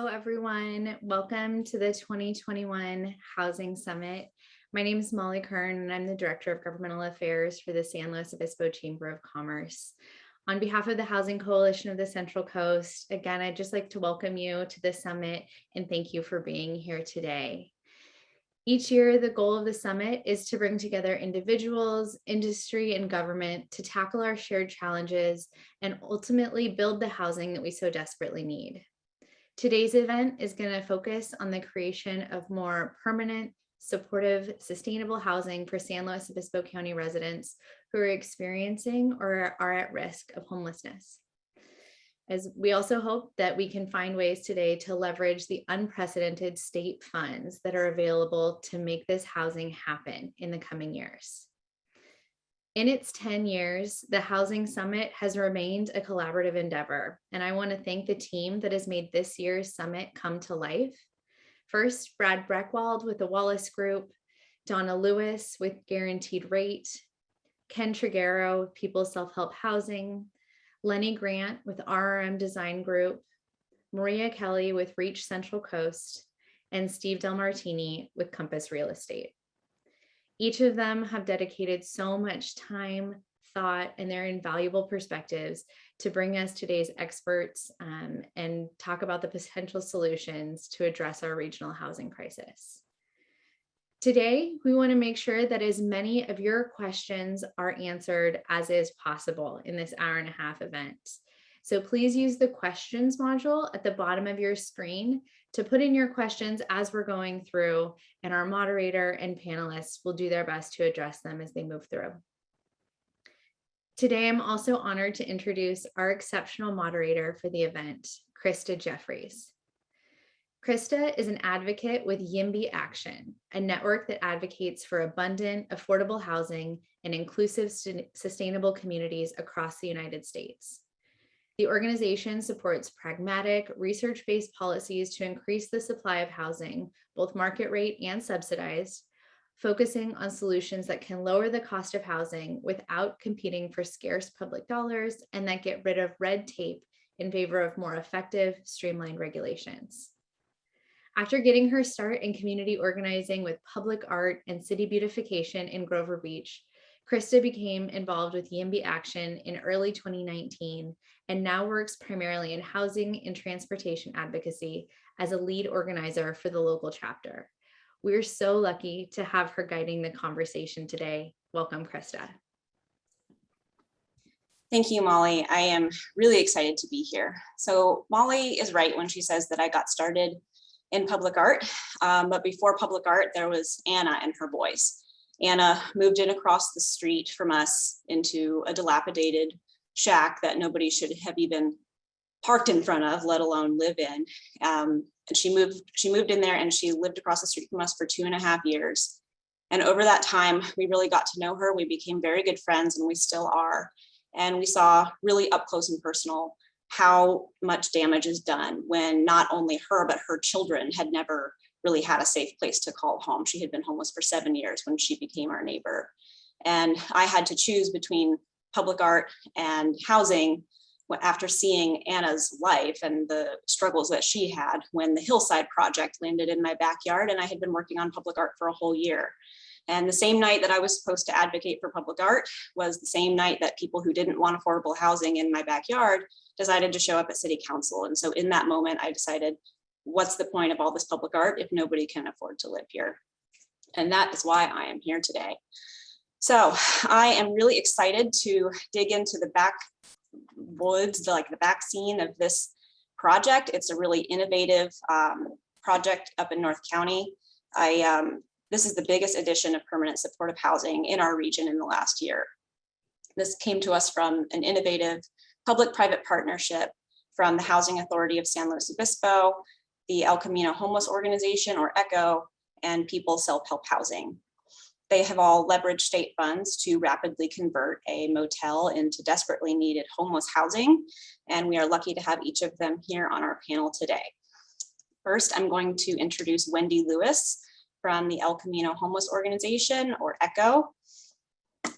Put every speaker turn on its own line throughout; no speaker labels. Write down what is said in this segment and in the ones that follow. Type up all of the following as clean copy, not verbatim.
Hello, everyone. Welcome to the 2021 Housing Summit. My name is Molly Kern, and I'm the Director of Governmental Affairs for the San Luis Obispo Chamber of Commerce. On behalf of the Housing Coalition of the Central Coast, again, I'd just like to welcome you to the summit and thank you for being here today. Each year, the goal of the summit is to bring together individuals, industry, and government to tackle our shared challenges and ultimately build the housing that we so desperately need. Today's event is going to focus on the creation of more permanent, supportive, sustainable housing for San Luis Obispo County residents who are experiencing or are at risk of homelessness. As we also hope that we can find ways today to leverage the unprecedented state funds that are available to make this housing happen in the coming years. In its 10 years, the Housing Summit has remained a collaborative endeavor, and I want to thank the team that has made this year's summit come to life. First, Brad Breckwald with the Wallace Group, Donna Lewis with Guaranteed Rate, Ken Triguero with People's Self-Help Housing, Lenny Grant with RRM Design Group, Maria Kelly with Reach Central Coast, and Steve Del Martini with Compass Real Estate. Each of them have dedicated so much time, thought, and their invaluable perspectives to bring us today's experts and talk about the potential solutions to address our regional housing crisis. Today, we want to make sure that as many of your questions are answered as is possible in this hour-and-a-half event. So please use the questions module at the bottom of your screen to put in your questions as we're going through, and our moderator and panelists will do their best to address them as they move through. Today, I'm also honored to introduce our exceptional moderator for the event, Krista Jeffries. Krista is an advocate with YIMBY Action, a network that advocates for abundant, affordable housing and inclusive, sustainable communities across the United States. The organization supports pragmatic, research-based policies to increase the supply of housing, both market rate and subsidized, focusing on solutions that can lower the cost of housing without competing for scarce public dollars and that get rid of red tape in favor of more effective, streamlined regulations. After getting her start in community organizing with public art and city beautification in Grover Beach, Krista became involved with YIMBY Action in early 2019 and now works primarily in housing and transportation advocacy as a lead organizer for the local chapter. We're so lucky to have her guiding the conversation today. Welcome, Krista.
Thank you, Molly. I am really excited to be here. So Molly is right when she says that I got started in public art, but before public art, there was Anna and her boys. Anna moved in across the street from us into a dilapidated shack that nobody should have even parked in front of, let alone live in. And she moved in there and she lived across the street from us for 2.5 years. And over that time, we really got to know her. We became very good friends, and we still are. And we saw really up close and personal how much damage is done when not only her, but her children had never really had a safe place to call home. She had been homeless for 7 years when she became our neighbor. And I had to choose between public art and housing after seeing Anna's life and the struggles that she had when the Hillside Project landed in my backyard, and I had been working on public art for a whole year. And the same night that I was supposed to advocate for public art was the same night that people who didn't want affordable housing in my backyard decided to show up at City Council. And so in that moment, I decided, what's the point of all this public art if nobody can afford to live here? And that is why I am here today. So I am really excited to dig into the backwoods, the back scene of this project. It's a really innovative project up in North County. This is the biggest addition of permanent supportive housing in our region in the last year. This came to us from an innovative public-private partnership from the Housing Authority of San Luis Obispo, the El Camino Homeless Organization, or ECHO, and People's Self-Help Housing. They have all leveraged state funds to rapidly convert a motel into desperately needed homeless housing, and we are lucky to have each of them here on our panel today. First, I'm going to introduce Wendy Lewis from the El Camino Homeless Organization, or ECHO.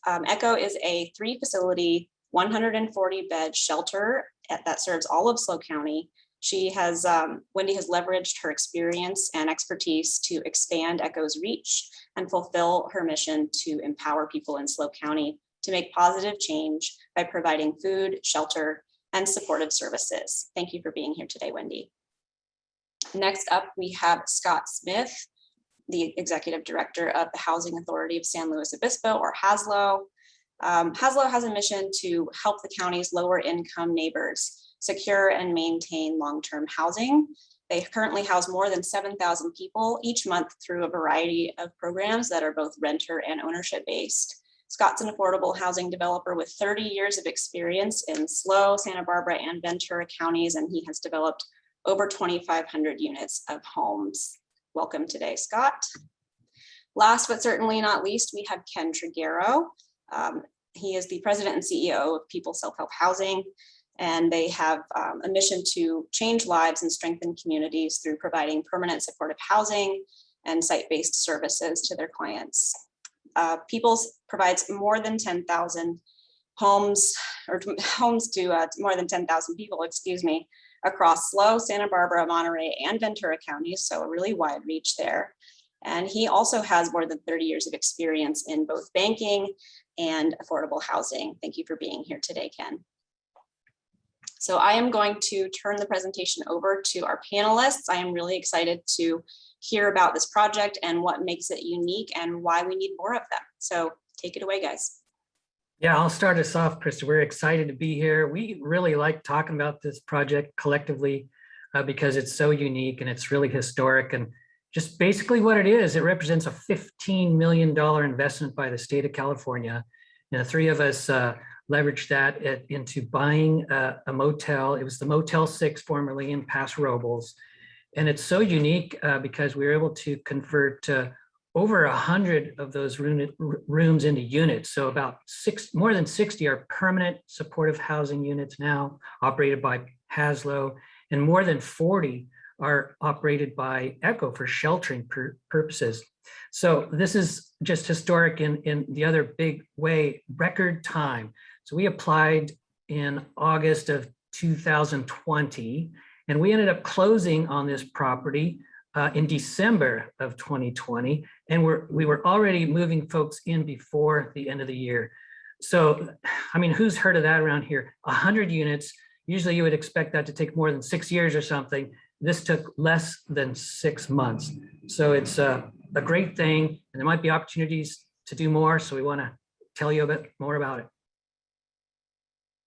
ECHO is a 3-facility, 140-bed shelter that serves all of SLO County. Wendy has leveraged her experience and expertise to expand ECHO's reach and fulfill her mission to empower people in SLO County to make positive change by providing food, shelter, and supportive services. Thank you for being here today, Wendy. Next up, we have Scott Smith, the Executive Director of the Housing Authority of San Luis Obispo, or HASLO. HASLO has a mission to help the county's lower income neighbors secure and maintain long-term housing. They currently house more than 7,000 people each month through a variety of programs that are both renter and ownership based. Scott's an affordable housing developer with 30 years of experience in SLO, Santa Barbara, and Ventura counties, and he has developed over 2,500 units of homes. Welcome today, Scott. Last but certainly not least, we have Ken Triguero. He is the president and CEO of People Self-Help Housing, and they have a mission to change lives and strengthen communities through providing permanent supportive housing and site-based services to their clients. Peoples provides more than 10,000 homes to more than 10,000 people, across SLO, Santa Barbara, Monterey, and Ventura counties, so a really wide reach there. And he also has more than 30 years of experience in both banking and affordable housing. Thank you for being here today, Ken. So I am going to turn the presentation over to our panelists. I am really excited to hear about this project and what makes it unique and why we need more of them. So take it away, guys.
Yeah, I'll start us off, Krista. We're excited to be here. We really like talking about this project collectively because it's so unique and it's really historic. And just basically what it is, it represents a $15 million investment by the state of California. And the three of us leveraged that into buying a motel. It was the Motel 6, formerly in Paso Robles. And it's so unique because we were able to convert over 100 of those rooms into units. So about more than 60 are permanent supportive housing units now operated by HASLO, and more than 40 are operated by ECHO for sheltering purposes. So this is just historic in the other big way, record time. So we applied in August of 2020, and we ended up closing on this property in December of 2020, and we were already moving folks in before the end of the year. So, I mean, who's heard of that around here? 100 units, usually you would expect that to take more than 6 years or something. This took less than 6 months. So it's a great thing, and there might be opportunities to do more, so we want to tell you a bit more about it.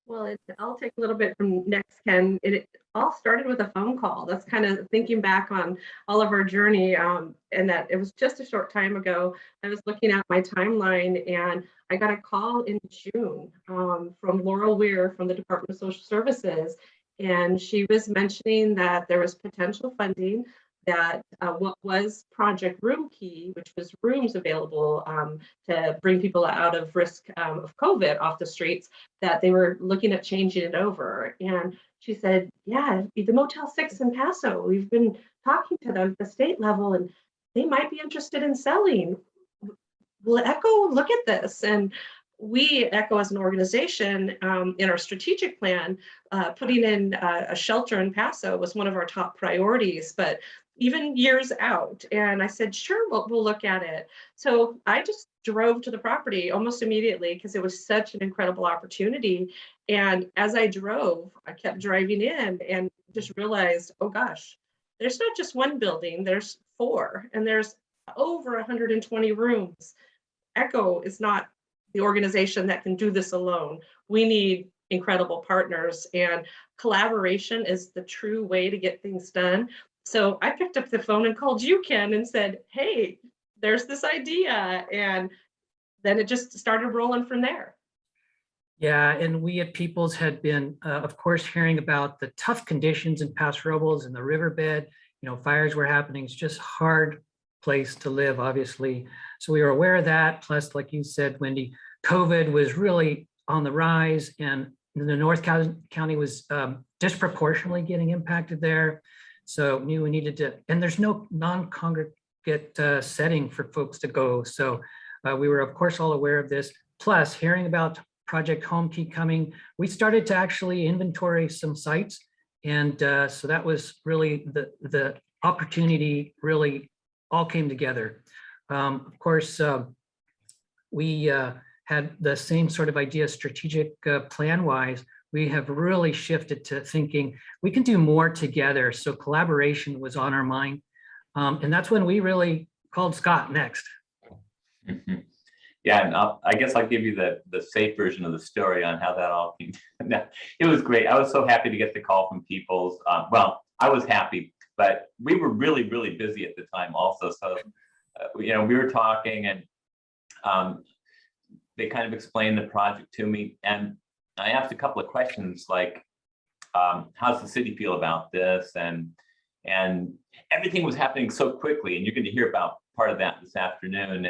Well, I'll take a little bit from next, Ken. It all started with a phone call. That's kind of thinking back on all of our journey, and that it was just a short time ago. I was looking at my timeline, and I got a call in June from Laurel Weir from the Department of Social Services, and she was mentioning that there was potential funding, that what was Project RoomKey, which was rooms available to bring people out of risk of COVID off the streets, that they were looking at changing it over. And she said, yeah, the Motel 6 in Paso, we've been talking to them at the state level and they might be interested in selling. Will ECHO look at this? And we, ECHO as an organization, in our strategic plan, putting in a shelter in Paso was one of our top priorities, but even years out. And I said, sure, we'll look at it. So I just drove to the property almost immediately because it was such an incredible opportunity. And as I drove, I kept driving in and just realized, oh gosh, there's not just one building, there's 4, and there's over 120 rooms. ECHO is not the organization that can do this alone. We need incredible partners, and collaboration is the true way to get things done. So I picked up the phone and called you, Ken, and said, hey, there's this idea. And then it just started rolling from there.
Yeah, and we at Peoples had been, of course, hearing about the tough conditions in Paso Robles and the riverbed. You know, fires were happening. It's just hard place to live, obviously. So we were aware of that. Plus, like you said, Wendy, COVID was really on the rise, and the North County was disproportionately getting impacted there. So knew we needed to, and there's no non-congregate setting for folks to go. So we were, of course, all aware of this. Plus, hearing about Project Homekey coming, we started to actually inventory some sites, And so that was really the opportunity really all came together. Of course, we had the same sort of idea, strategic plan-wise. We have really shifted to thinking we can do more together. So collaboration was on our mind. And that's when we really called Scott next.
Mm-hmm. Yeah, and I guess I'll give you the safe version of the story on how that all came. It was great. I was so happy to get the call from Peoples. Well, I was happy, but we were really, really busy at the time also. So, you know, we were talking and they kind of explained the project to me. And I asked a couple of questions like, how's the city feel about this? And everything was happening so quickly, and you're going to hear about part of that this afternoon.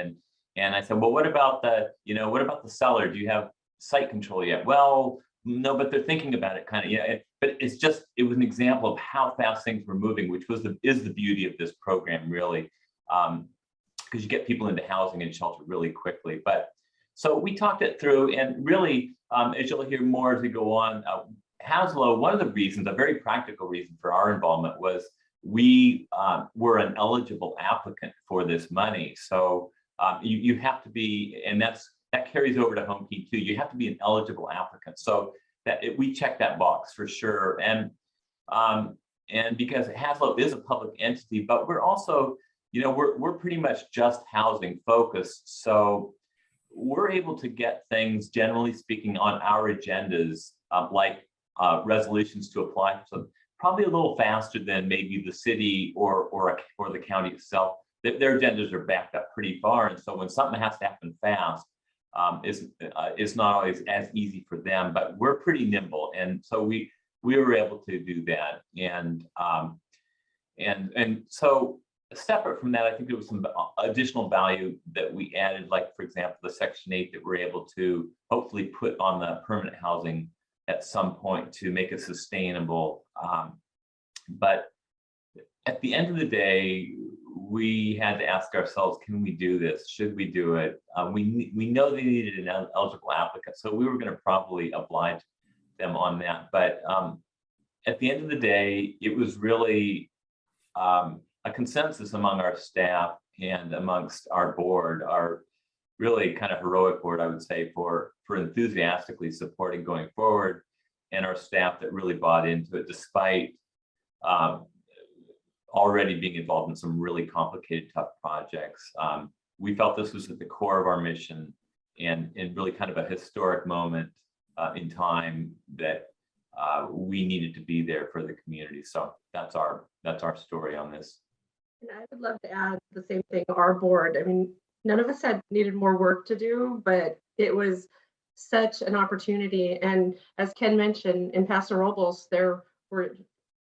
And I said, well, what about what about the seller? Do you have site control yet? Well, no, but they're thinking about it kind of, yeah. But it was an example of how fast things were moving, which is the beauty of this program, really, because you get people into housing and shelter really quickly. But so we talked it through, and really, as you'll hear more as we go on, SLO, one of the reasons, a very practical reason for our involvement was we were an eligible applicant for this money. So you have to be, and that carries over to Homekey too. You have to be an eligible applicant. So we check that box for sure. And because SLO is a public entity, but we're also, we're pretty much just housing focused. So we're able to get things, generally speaking, on our agendas, like resolutions to apply. So probably a little faster than maybe the city or the county itself. Their agendas are backed up pretty far, and so when something has to happen fast, it's not always as easy for them. But we're pretty nimble, and so we were able to do that. And so separate from that, I think there was some additional value that we added, like for example, the Section 8 that we're able to hopefully put on the permanent housing at some point to make it sustainable. But at the end of the day, we had to ask ourselves, can we do this? Should we do it? We know they needed an eligible applicant, so we were going to probably oblige them on that. But at the end of the day, it was really a consensus among our staff and amongst our board, our really kind of heroic board, I would say, for enthusiastically supporting going forward, and our staff that really bought into it despite already being involved in some really complicated, tough projects. We felt this was at the core of our mission and really kind of a historic moment in time that we needed to be there for the community. So that's our story on this.
And I would love to add the same thing, our board. I mean, none of us had needed more work to do, but it was such an opportunity. And as Ken mentioned, in Paso Robles, there were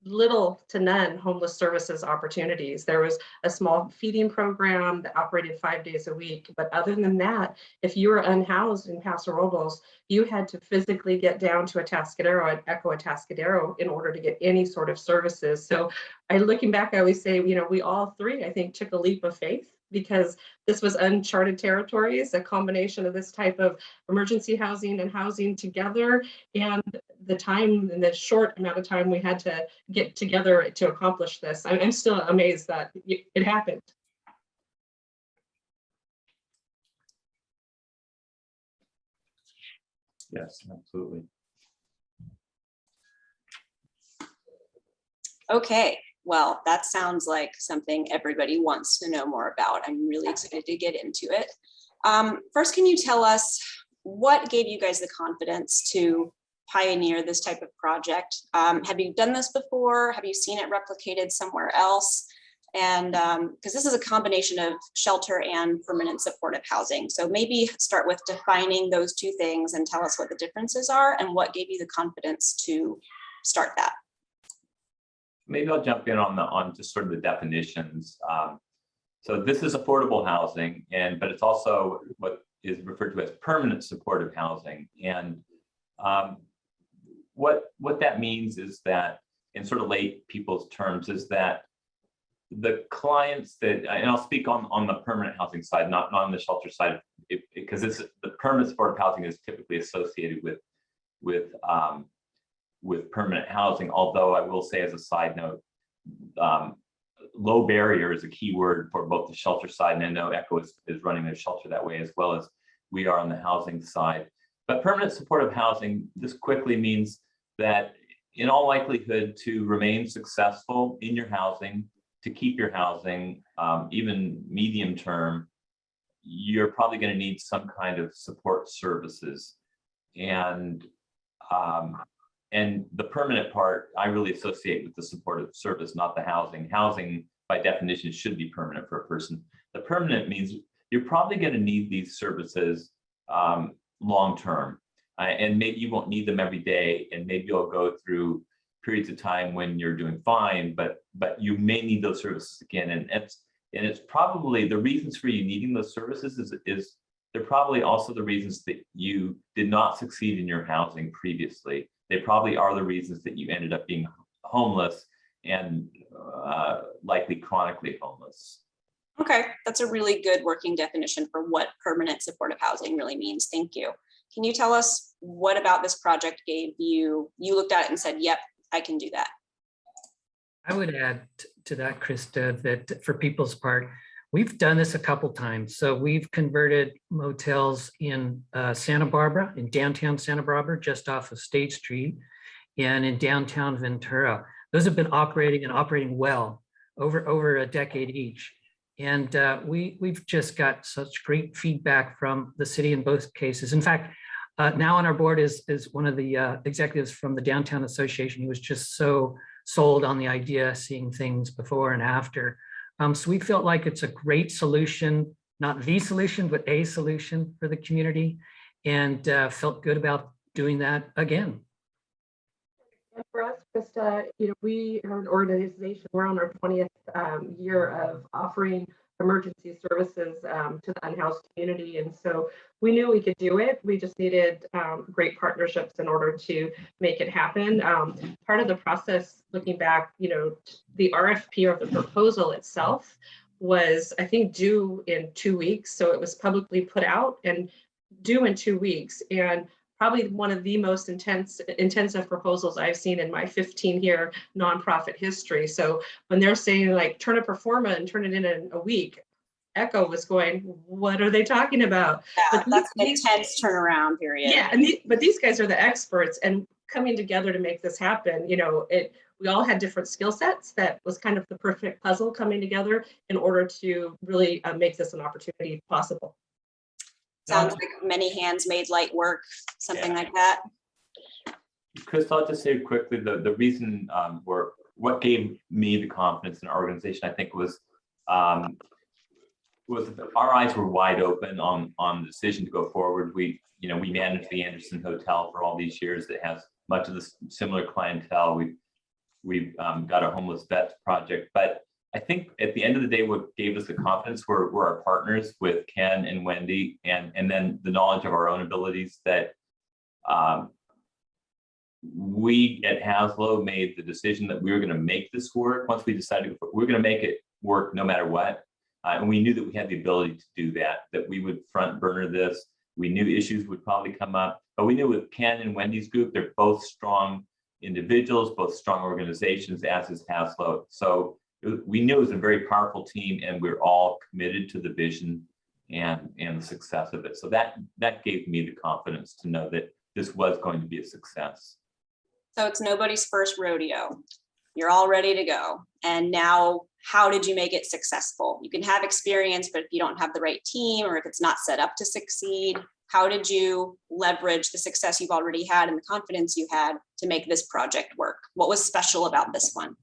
little to none homeless services opportunities. There was a small feeding program that operated 5 days a week. But other than that, if you were unhoused in Paso Robles, you had to physically get down to Atascadero and Echo Atascadero in order to get any sort of services. So looking back, I always say, we all three, I think, took a leap of faith, because this was uncharted territories, a combination of this type of emergency housing and housing together, and the time and the short amount of time we had to get together to accomplish this. I'm still amazed that it happened.
Yes, absolutely.
Okay, well, that sounds like something everybody wants to know more about. I'm really excited to get into it. First, can you tell us what gave you guys the confidence to pioneer this type of project? Have you done this before? Have you seen it replicated somewhere else? And because this is a combination of shelter and permanent supportive housing. So maybe start with defining those two things and tell us what the differences are and what gave you the confidence to start that.
Maybe I'll jump in on just sort of the definitions. So this is affordable housing, but it's also what is referred to as permanent supportive housing. And what that means is that, in sort of lay people's terms, is that the clients that, and I'll speak on the permanent housing side, not on the shelter side, because the permanent supportive housing is typically associated with with permanent housing, although I will say as a side note, low barrier is a key word for both the shelter side, and I know ECHO is running their shelter that way as well as we are on the housing side. But permanent supportive housing, this quickly means that in all likelihood to remain successful in your housing, to keep your housing, even medium term, you're probably going to need some kind of support services. And the permanent part, I really associate with the supportive service, not the housing. Housing, by definition, should be permanent for a person. The permanent means you're probably going to need these services long term. And maybe you won't need them every day, and maybe you'll go through periods of time when you're doing fine, but you may need those services again. And it's probably the reasons for you needing those services is they're probably also the reasons that you did not succeed in your housing previously. They probably are the reasons that you ended up being homeless and likely chronically homeless.
Okay, that's a really good working definition for what permanent supportive housing really means. Thank you. Can you tell us what about this project gave you looked at it and said, yep, I can do that?
I would add to that, Krista, that for people's part, we've done this a couple times. So we've converted motels in Santa Barbara, in downtown Santa Barbara, just off of State Street, and in downtown Ventura. Those have been operating well over a decade each. And we've just got such great feedback from the city in both cases. In fact, now on our board is one of the executives from the Downtown Association. He was just so sold on the idea, seeing things before and after. So we felt like it's a great solution, not the solution, but a solution for the community, and felt good about doing that again.
And for us, Krista, we are an organization, we're on our 20th year of offering emergency services to the unhoused community. And so we knew we could do it. We just needed great partnerships in order to make it happen. Part of the process, looking back, the RFP or the proposal itself was, I think, due in 2 weeks. So it was publicly put out and due in 2 weeks. And probably one of the most intensive proposals I've seen in my 15-year nonprofit history. So when they're saying like turn a performa and turn it in a week, ECHO was going, what are they talking about?
Yeah, that's an intense turnaround period.
Yeah, but these guys are the experts, and coming together to make this happen, we all had different skill sets. That was kind of the perfect puzzle coming together in order to really make this an opportunity possible.
Sounds like many hands made light work, something like that.
Krista, I'll just say quickly, the reason what gave me the confidence in our organization, I think, was our eyes were wide open on the decision to go forward. We managed the Anderson Hotel for all these years. That has much of the similar clientele. We've got a homeless vets project, but I think at the end of the day, what gave us the confidence were our partners with Ken and Wendy, and then the knowledge of our own abilities that we at HASLO made the decision that we were going to make this work. Once we decided we're going to make it work no matter what. And we knew that we had the ability to do that we would front burner this. We knew issues would probably come up, but we knew with Ken and Wendy's group, they're both strong individuals, both strong organizations, as is HASLO. So we knew it was a very powerful team, and we're all committed to the vision and the success of it. So that gave me the confidence to know that this was going to be a success.
So it's nobody's first rodeo. You're all ready to go. And now, how did you make it successful? You can have experience, but if you don't have the right team, or if it's not set up to succeed, how did you leverage the success you've already had and the confidence you had to make this project work? What was special about this one?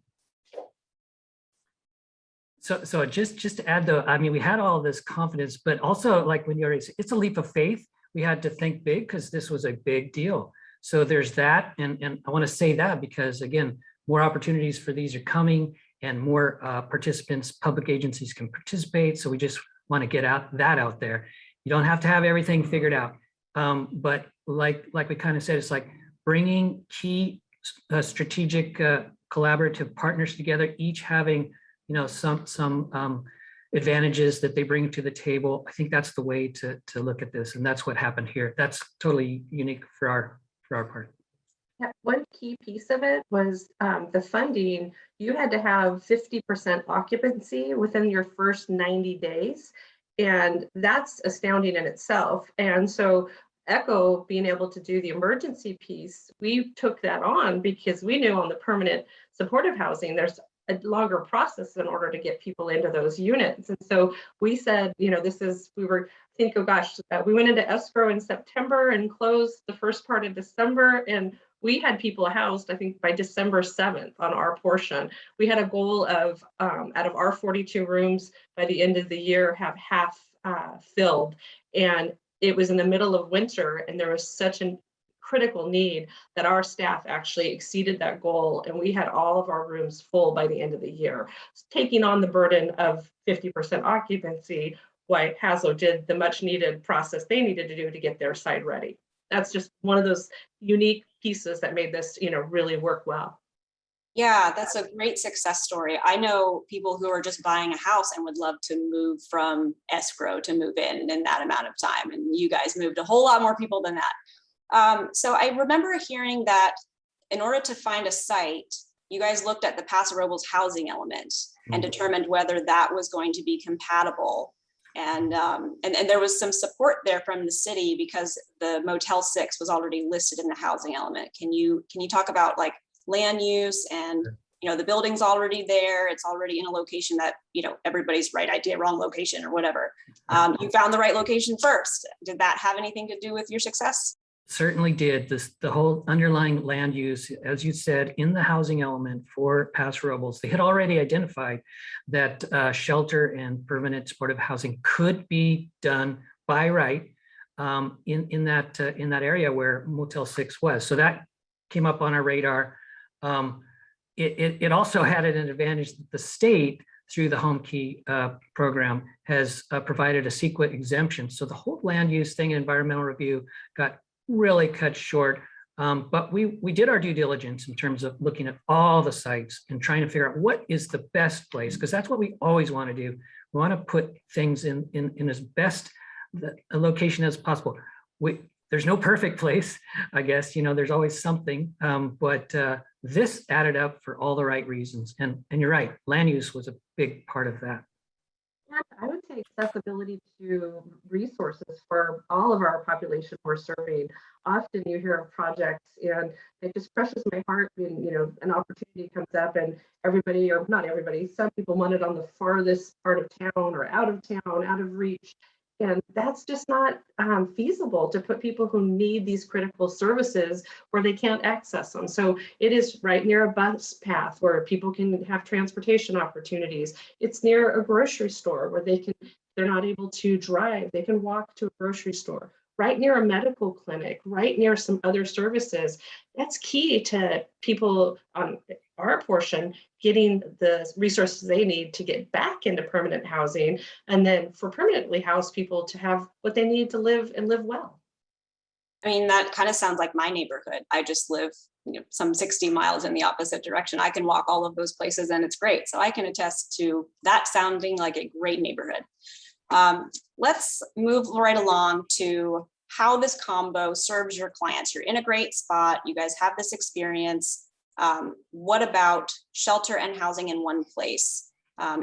So just to add though, I mean, we had all this confidence, but also like when you're, it's a leap of faith. We had to think big because this was a big deal. So there's that. And I want to say that because again, more opportunities for these are coming and more participants, public agencies can participate. So we just want to get that out there. You don't have to have everything figured out. But like we kind of said, it's like bringing key strategic collaborative partners together, each having some advantages that they bring to the table. I think that's the way to look at this, and that's what happened here. That's totally unique for our part.
Yeah, one key piece of it was the funding. You had to have 50% occupancy within your first 90 days. And that's astounding in itself. And so Echo being able to do the emergency piece, we took that on because we knew on the permanent supportive housing, there's a longer process in order to get people into those units. And so we said, we went into escrow in September and closed the first part of December. And we had people housed, I think, by December 7th on our portion. We had a goal of, out of our 42 rooms, by the end of the year, have half filled. And it was in the middle of winter, and there was such a critical need that our staff actually exceeded that goal. And we had all of our rooms full by the end of the year, taking on the burden of 50% occupancy, while Haslo did the much needed process they needed to do to get their site ready. That's just one of those unique pieces that made this, really work well.
Yeah, that's a great success story. I know people who are just buying a house and would love to move from escrow to move in that amount of time. And you guys moved a whole lot more people than that. So I remember hearing that in order to find a site, you guys looked at the Paso Robles housing element and determined whether that was going to be compatible. And there was some support there from the city because the Motel 6 was already listed in the housing element. Can you talk about like land use and the building's already there, it's already in a location that everybody's right idea, wrong location or whatever. You found the right location first. Did that have anything to do with your success?
Certainly did. The whole underlying land use, as you said, in the housing element for Paso Robles, they had already identified that shelter and permanent supportive housing could be done by right in that area where Motel 6 was. So that came up on our radar. It also had an advantage that the state, through the Homekey program, has provided a CEQA exemption. So the whole land use thing, environmental review, got really cut short. But we did our due diligence in terms of looking at all the sites and trying to figure out what is the best place, because that's what we always want to do. We want to put things in as best a location as possible. There's no perfect place, I guess, there's always something, but this added up for all the right reasons. And you're right, land use was a big part of that.
And I would say accessibility to resources for all of our population we're serving. Often you hear of projects and it just crushes my heart when, an opportunity comes up and everybody, or not everybody, some people want it on the farthest part of town or out of town, out of reach. And that's just not feasible to put people who need these critical services where they can't access them. So it is right near a bus path where people can have transportation opportunities. It's near a grocery store where they're not able to drive. They can walk to a grocery store. Right near a medical clinic, right near some other services. That's key to people on our portion getting the resources they need to get back into permanent housing, and then for permanently housed people to have what they need to live and live well.
I mean, that kind of sounds like my neighborhood. I just live some 60 miles in the opposite direction. I can walk all of those places and it's great. So I can attest to that sounding like a great neighborhood. Let's move right along to how this combo serves your clients. You're in a great spot. You guys have this experience. What about shelter and housing in one place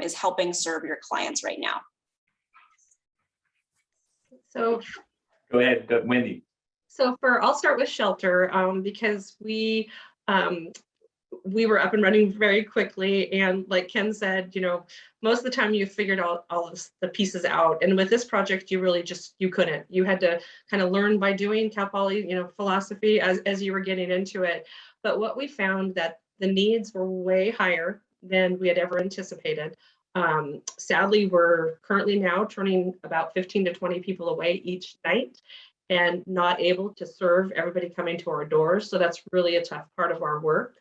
is helping serve your clients right now?
So
go ahead, Wendy.
So I'll start with shelter because we were up and running very quickly. And like Ken said, most of the time you figured out all of the pieces out. And with this project, you really you couldn't. You had to kind of learn by doing Cal Poly, philosophy as you were getting into it. But what we found that the needs were way higher than we had ever anticipated. Sadly, we're currently now turning about 15 to 20 people away each night and not able to serve everybody coming to our doors. So that's really a tough part of our work.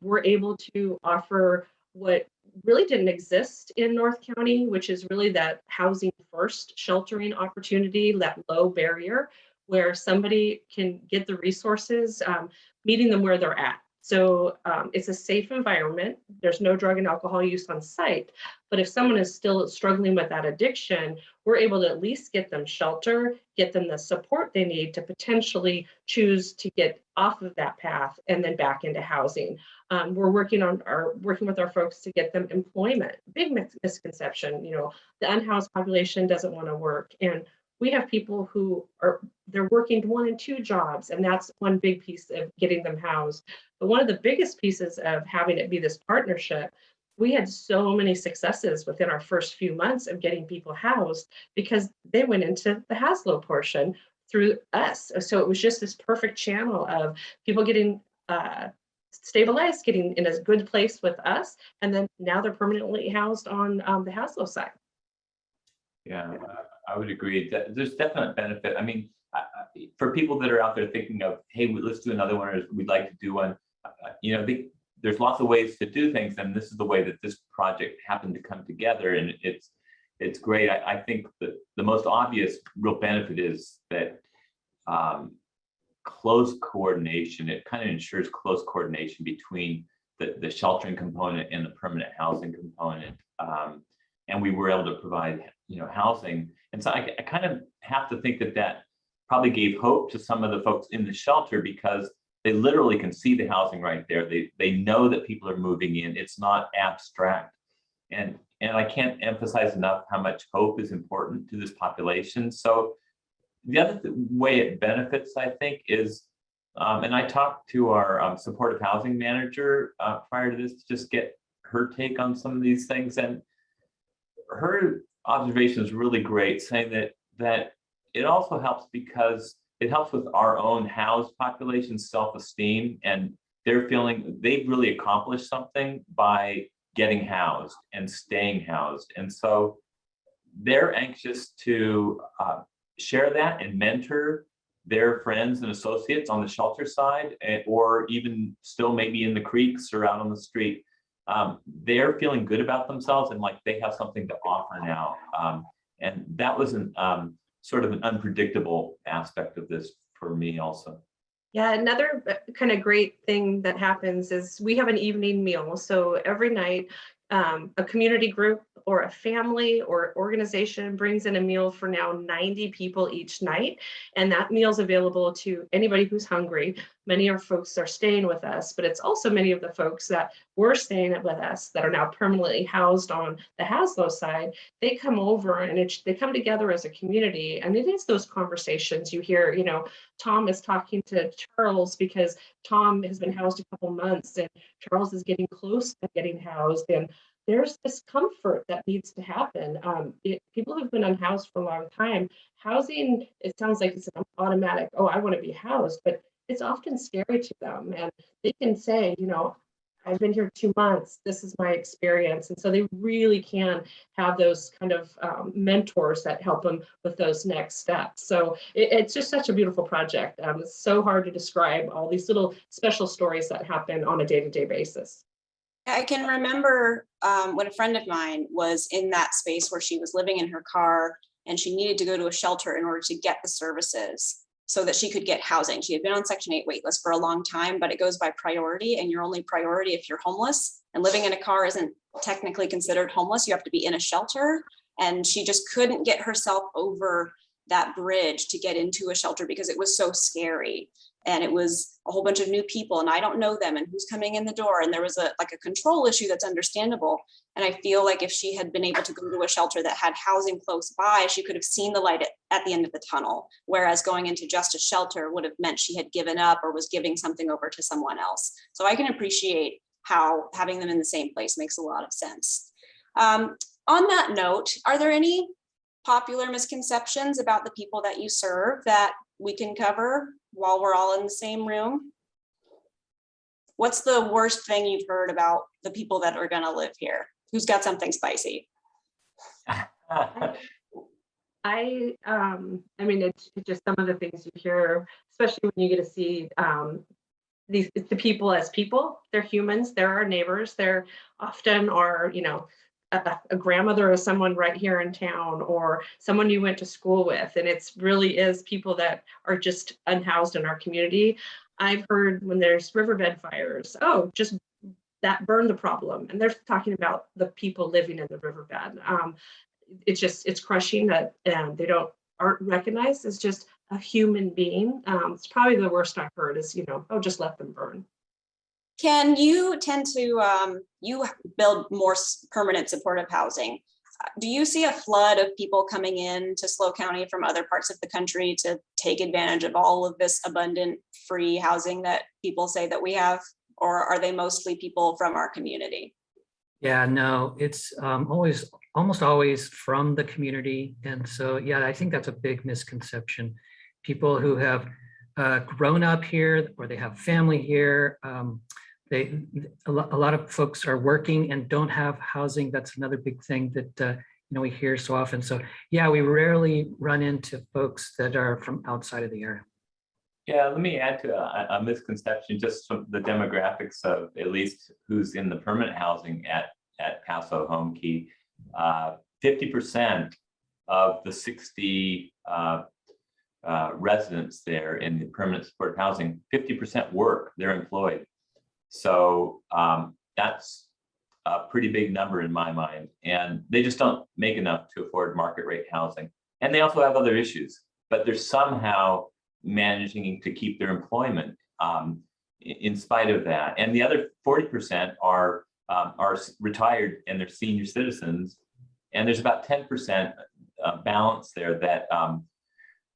We're able to offer what really didn't exist in North County, which is really that housing first sheltering opportunity, that low barrier where somebody can get the resources, meeting them where they're at. So it's a safe environment. There's no drug and alcohol use on site. But if someone is still struggling with that addiction, we're able to at least get them shelter, get them the support they need to potentially choose to get off of that path and then back into housing. We're working with our folks to get them employment. Big misconception, the unhoused population doesn't want to work. And we have people who they're working 1 and 2 jobs, and that's one big piece of getting them housed. But one of the biggest pieces of having it be this partnership, we had so many successes within our first few months of getting people housed because they went into the SLO portion through us. So it was just this perfect channel of people getting stabilized, getting in a good place with us, and then now they're permanently housed on the SLO side.
Yeah, I would agree that there's definite benefit. I mean, for people that are out there thinking of, hey, let's do another one, or we'd like to do one, there's lots of ways to do things, and this is the way that this project happened to come together, and it's great. I think that the most obvious real benefit is that close coordination. It kind of ensures close coordination between the sheltering component and the permanent housing component. And we were able to provide, housing. And so I kind of have to think that probably gave hope to some of the folks in the shelter, because they literally can see the housing right there. They know that people are moving in. It's not abstract. And I can't emphasize enough how much hope is important to this population. So the other way it benefits, I think, is, and I talked to our supportive housing manager prior to this to just get her take on some of these things. And her observation is really great, saying that it also helps because it helps with our own housed population's self-esteem, and they're feeling they've really accomplished something by getting housed and staying housed. And so they're anxious to share that and mentor their friends and associates on the shelter side, or even still maybe in the creeks or out on the street. They're feeling good about themselves and like they have something to offer now. And that was sort of an unpredictable aspect of this for me also.
Yeah, another kind of great thing that happens is we have an evening meal. So every night, a community group or a family or organization brings in a meal for now 90 people each night. And that meal is available to anybody who's hungry. Many of our folks are staying with us, but it's also many of the folks that were staying with us that are now permanently housed on the SLO side. They come over and they come together as a community. And it is those conversations you hear, Tom is talking to Charles because Tom has been housed a couple months and Charles is getting close to getting housed. And there's this comfort that needs to happen. People who've been unhoused for a long time, housing, it sounds like it's an automatic, oh, I want to be housed, but it's often scary to them. And they can say, I've been here 2 months, this is my experience. And so they really can have those kind of mentors that help them with those next steps. So it's just such a beautiful project. It's so hard to describe all these little special stories that happen on a day-to-day basis.
I can remember when a friend of mine was in that space where she was living in her car and she needed to go to a shelter in order to get the services so that she could get housing. She had been on Section 8 waitlist for a long time, but it goes by priority, and you're only priority if you're homeless, and living in a car isn't technically considered homeless. You have to be in a shelter, and she just couldn't get herself over that bridge to get into a shelter because it was so scary. And it was a whole bunch of new people and I don't know them and who's coming in the door. And there was a control issue that's understandable. And I feel like if she had been able to go to a shelter that had housing close by, she could have seen the light at the end of the tunnel. Whereas going into just a shelter would have meant she had given up or was giving something over to someone else. So I can appreciate how having them in the same place makes a lot of sense. On that note, are there any popular misconceptions about the people that you serve that we can cover while we're all in the same room? What's the worst thing you've heard about the people that are going to live here? Who's got something spicy?
I mean, it's just some of the things you hear, especially when you get to see the people as people. They're humans, they're our neighbors, they're often our, a grandmother or someone right here in town or someone you went to school with. And it's really is people that are just unhoused in our community. I've heard when there's riverbed fires, oh, just that burn the problem. And they're talking about the people living in the riverbed. It's crushing that they aren't recognized as just a human being. It's probably the worst I've heard is, oh, just let them burn.
Can you tend to, you build more permanent supportive housing? Do you see a flood of people coming in to SLO County from other parts of the country to take advantage of all of this abundant free housing that people say that we have? Or are they mostly people from our community?
Yeah, no, it's almost always from the community. And so, yeah, I think that's a big misconception. People who have grown up here or they have family here, a lot of folks are working and don't have housing. That's another big thing that we hear so often. So yeah, we rarely run into folks that are from outside of the area.
Yeah, let me add to a misconception, just from the demographics of at least who's in the permanent housing at Paso Homekey. 50% of the 60 residents there in the permanent supportive housing, 50% work, they're employed. So that's a pretty big number in my mind. And they just don't make enough to afford market rate housing. And they also have other issues, but they're somehow managing to keep their employment in spite of that. And the other 40% are retired and they're senior citizens. And there's about 10% balance there that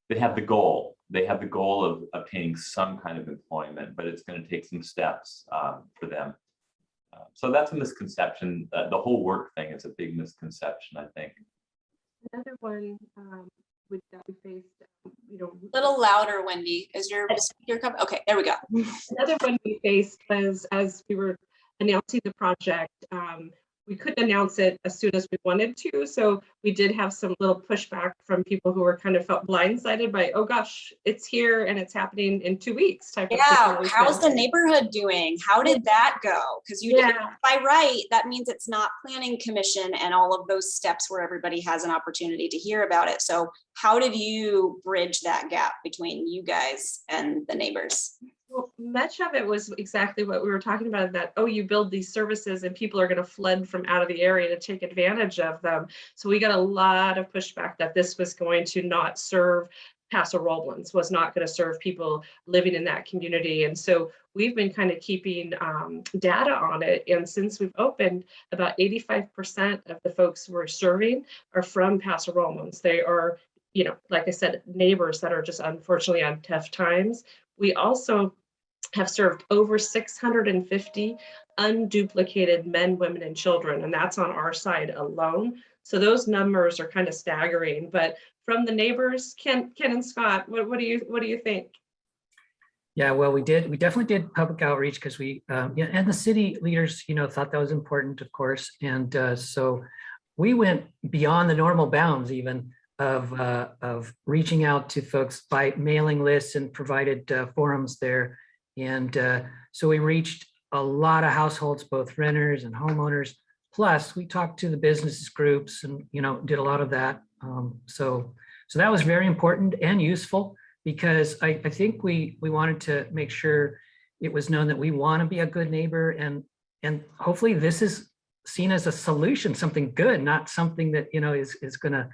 they have the goal. They have the goal of obtaining some kind of employment, but it's going to take some steps for them. So that's a misconception. The whole work thing is a big misconception, I think.
Another one that we faced,
A little louder, Wendy. Is your speaker coming? Okay, there we go.
Another one we faced was as we were announcing the project, we couldn't announce it as soon as we wanted to. So we did have some little pushback from people who were kind of felt blindsided by, oh gosh, it's here and it's happening in 2 weeks type of situation.
How's the neighborhood doing? How did that go? Because by right, that means it's not planning commission and all of those steps where everybody has an opportunity to hear about it. So how did you bridge that gap between you guys and the neighbors?
Well, much of it was exactly what we were talking about, that, oh, you build these services and people are going to flood from out of the area to take advantage of them. So we got a lot of pushback that this was going to not serve Paso Robles, was not going to serve people living in that community. And so we've been kind of keeping data on it. And since we've opened, about 85% of the folks we're serving are from Paso Robles. They are, like I said, neighbors that are just unfortunately on tough times. We also have served over 650 unduplicated men, women, and children, and that's on our side alone. So those numbers are kind of staggering. But from the neighbors, Ken and Scott, what do you think?
Yeah, well, we definitely did public outreach because and the city leaders, thought that was important, of course. And so we went beyond the normal bounds even of reaching out to folks by mailing lists and provided forums there. And so we reached a lot of households, both renters and homeowners. Plus we talked to the business groups and, did a lot of that. So that was very important and useful because I think we wanted to make sure it was known that we want to be a good neighbor, and hopefully this is seen as a solution, something good, not something that, is going to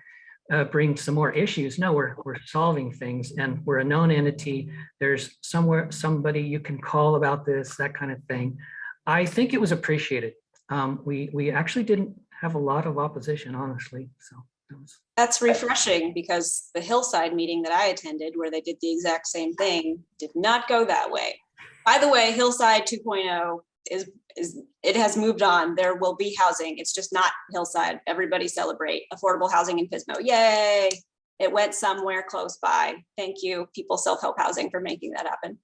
bring some more issues. No, we're solving things, and we're a known entity. There's somebody you can call about this, that kind of thing. I think it was appreciated. We actually didn't have a lot of opposition, honestly. So
that's refreshing, because the Hillside meeting that I attended, where they did the exact same thing, did not go that way. By the way, Hillside 2.0 it has moved on. There will be housing. It's just not Hillside. Everybody celebrate affordable housing in Pismo. Yay. It went somewhere close by. Thank you, People Self-Help Housing, for making that happen.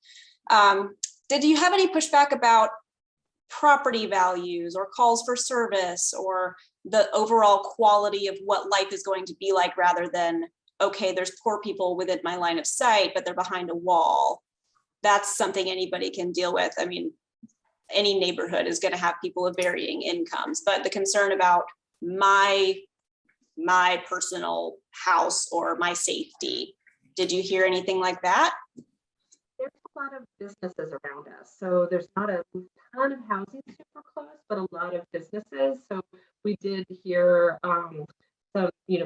Did you have any pushback about property values or calls for service or the overall quality of what life is going to be like, rather than, okay, there's poor people within my line of sight, but they're behind a wall? That's something anybody can deal with. I mean, any neighborhood is going to have people of varying incomes, but the concern about my personal house or my safety, did you hear anything like that?
There's lot of businesses around us. So there's not a ton of housing super close, but a lot of businesses. So we did hear some,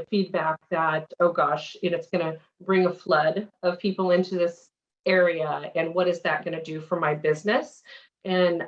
feedback that, oh gosh, it's going to bring a flood of people into this area. And what is that going to do for my business? And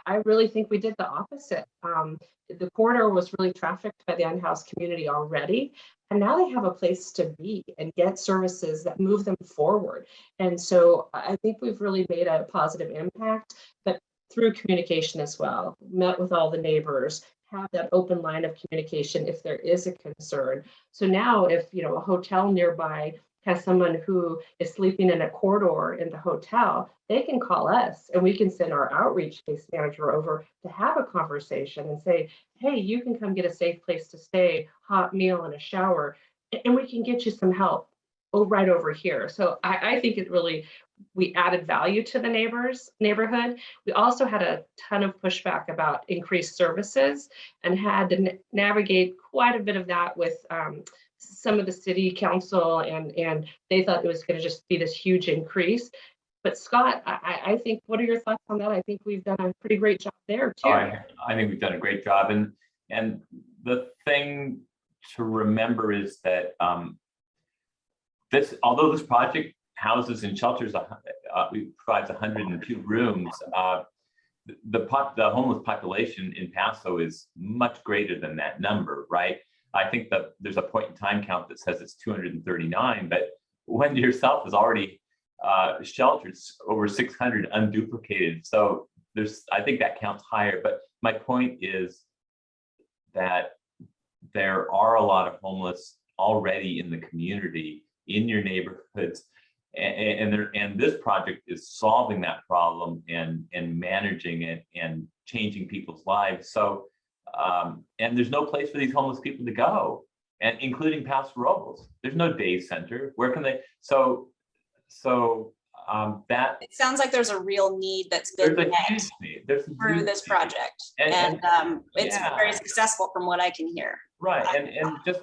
I really think we did the opposite. The corridor was really trafficked by the unhoused community already. And now they have a place to be and get services that move them forward. And so I think we've really made a positive impact, but through communication as well. Met with all the neighbors, have that open line of communication if there is a concern. So now if a hotel nearby has someone who is sleeping in a corridor in the hotel, they can call us and we can send our outreach case manager over to have a conversation and say, hey, you can come get a safe place to stay, hot meal and a shower, and we can get you some help right over here. So I think we added value to the neighborhood. We also had a ton of pushback about increased services and had to navigate quite a bit of that with some of the city council, and they thought it was going to just be this huge increase. But Scott, I think, what are your thoughts on that? I think we've done a pretty great job there too.
I think we've done a great job. And the thing to remember is that although this project houses and shelters, provides 102 rooms, the homeless population in Paso is much greater than that number, right? I think that there's a point in time count that says it's 239, but Wendy herself has already sheltered over 600 unduplicated. So I think that counts higher. But my point is that there are a lot of homeless already in the community, in your neighborhoods, and this project is solving that problem and managing it and changing people's lives. So and there's no place for these homeless people to go, and including Paso Robles. There's no day center. Where can they? So that
it sounds like there's a real need that's been met through this project, and it's very successful from what I can hear.
Right, and just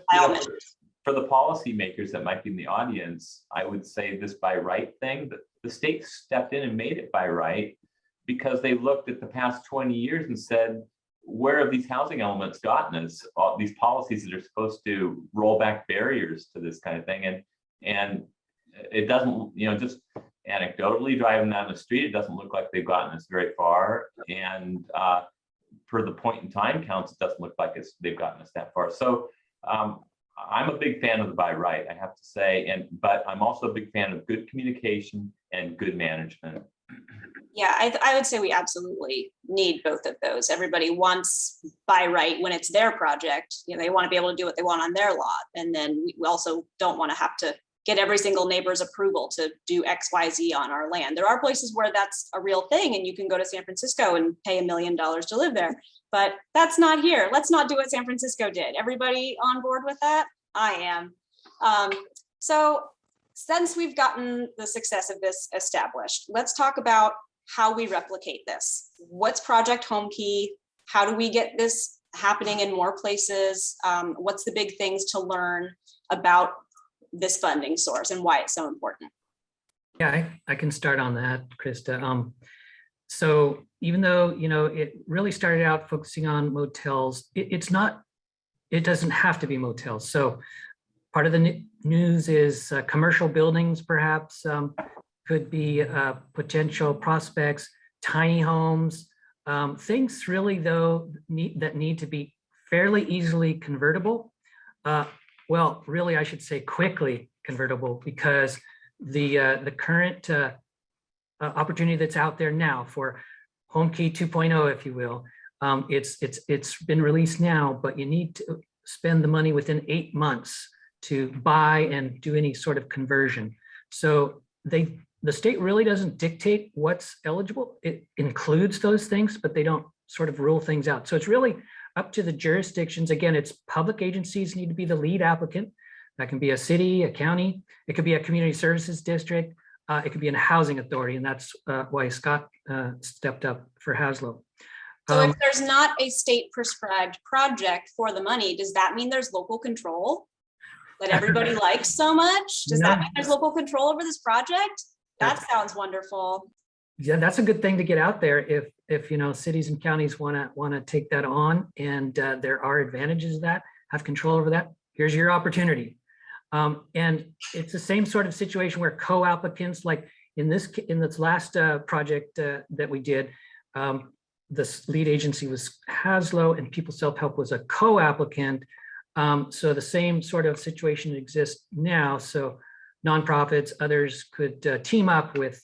for the policymakers that might be in the audience, I would say this by right thing, that the state stepped in and made it by right because they looked at the past 20 years and said, where have these housing elements gotten us? All these policies that are supposed to roll back barriers to this kind of thing, and it doesn't, just anecdotally driving down the street, it doesn't look like they've gotten us very far, and for the point in time counts, it doesn't look like they've gotten us that far. So I'm a big fan of the by right, I have to say, but I'm also a big fan of good communication and good management.
Yeah, I would say we absolutely need both of those. Everybody wants by right when it's their project. They want to be able to do what they want on their lot. And then we also don't want to have to get every single neighbor's approval to do X, Y, Z on our land. There are places where that's a real thing and you can go to San Francisco and pay $1 million to live there, but that's not here. Let's not do what San Francisco did. Everybody on board with that? I am. So since we've gotten the success of this established, let's talk about how we replicate this. What's Project Homekey? How do we get this happening in more places? What's the big things to learn about this funding source and why it's so important?
Yeah, I can start on that, Krista. So even though, it really started out focusing on motels, it doesn't have to be motels. So part of the news is commercial buildings, perhaps, could be potential prospects, tiny homes, things really though that need to be fairly easily convertible. Well, really, I should say quickly convertible, because the current opportunity that's out there now for Homekey 2.0, if you will, it's been released now, but you need to spend the money within 8 months to buy and do any sort of conversion. So the state really doesn't dictate what's eligible. It includes those things, but they don't sort of rule things out. So it's really up to the jurisdictions. Again, it's public agencies need to be the lead applicant. That can be a city, a county, it could be a community services district, it could be a housing authority, and that's why Scott stepped up for HASLO.
So if there's not a state prescribed project for the money, does that mean there's local control that everybody likes so much? Does that mean there's local control over this project? That sounds wonderful.
Yeah, that's a good thing to get out there if cities and counties want to take that on, and there are advantages of that, have control over that. Here's your opportunity. And it's the same sort of situation where co-applicants, like in this last project that we did, the lead agency was SLO and People Self-Help was a co-applicant. So the same sort of situation exists now. So nonprofits, others could team up with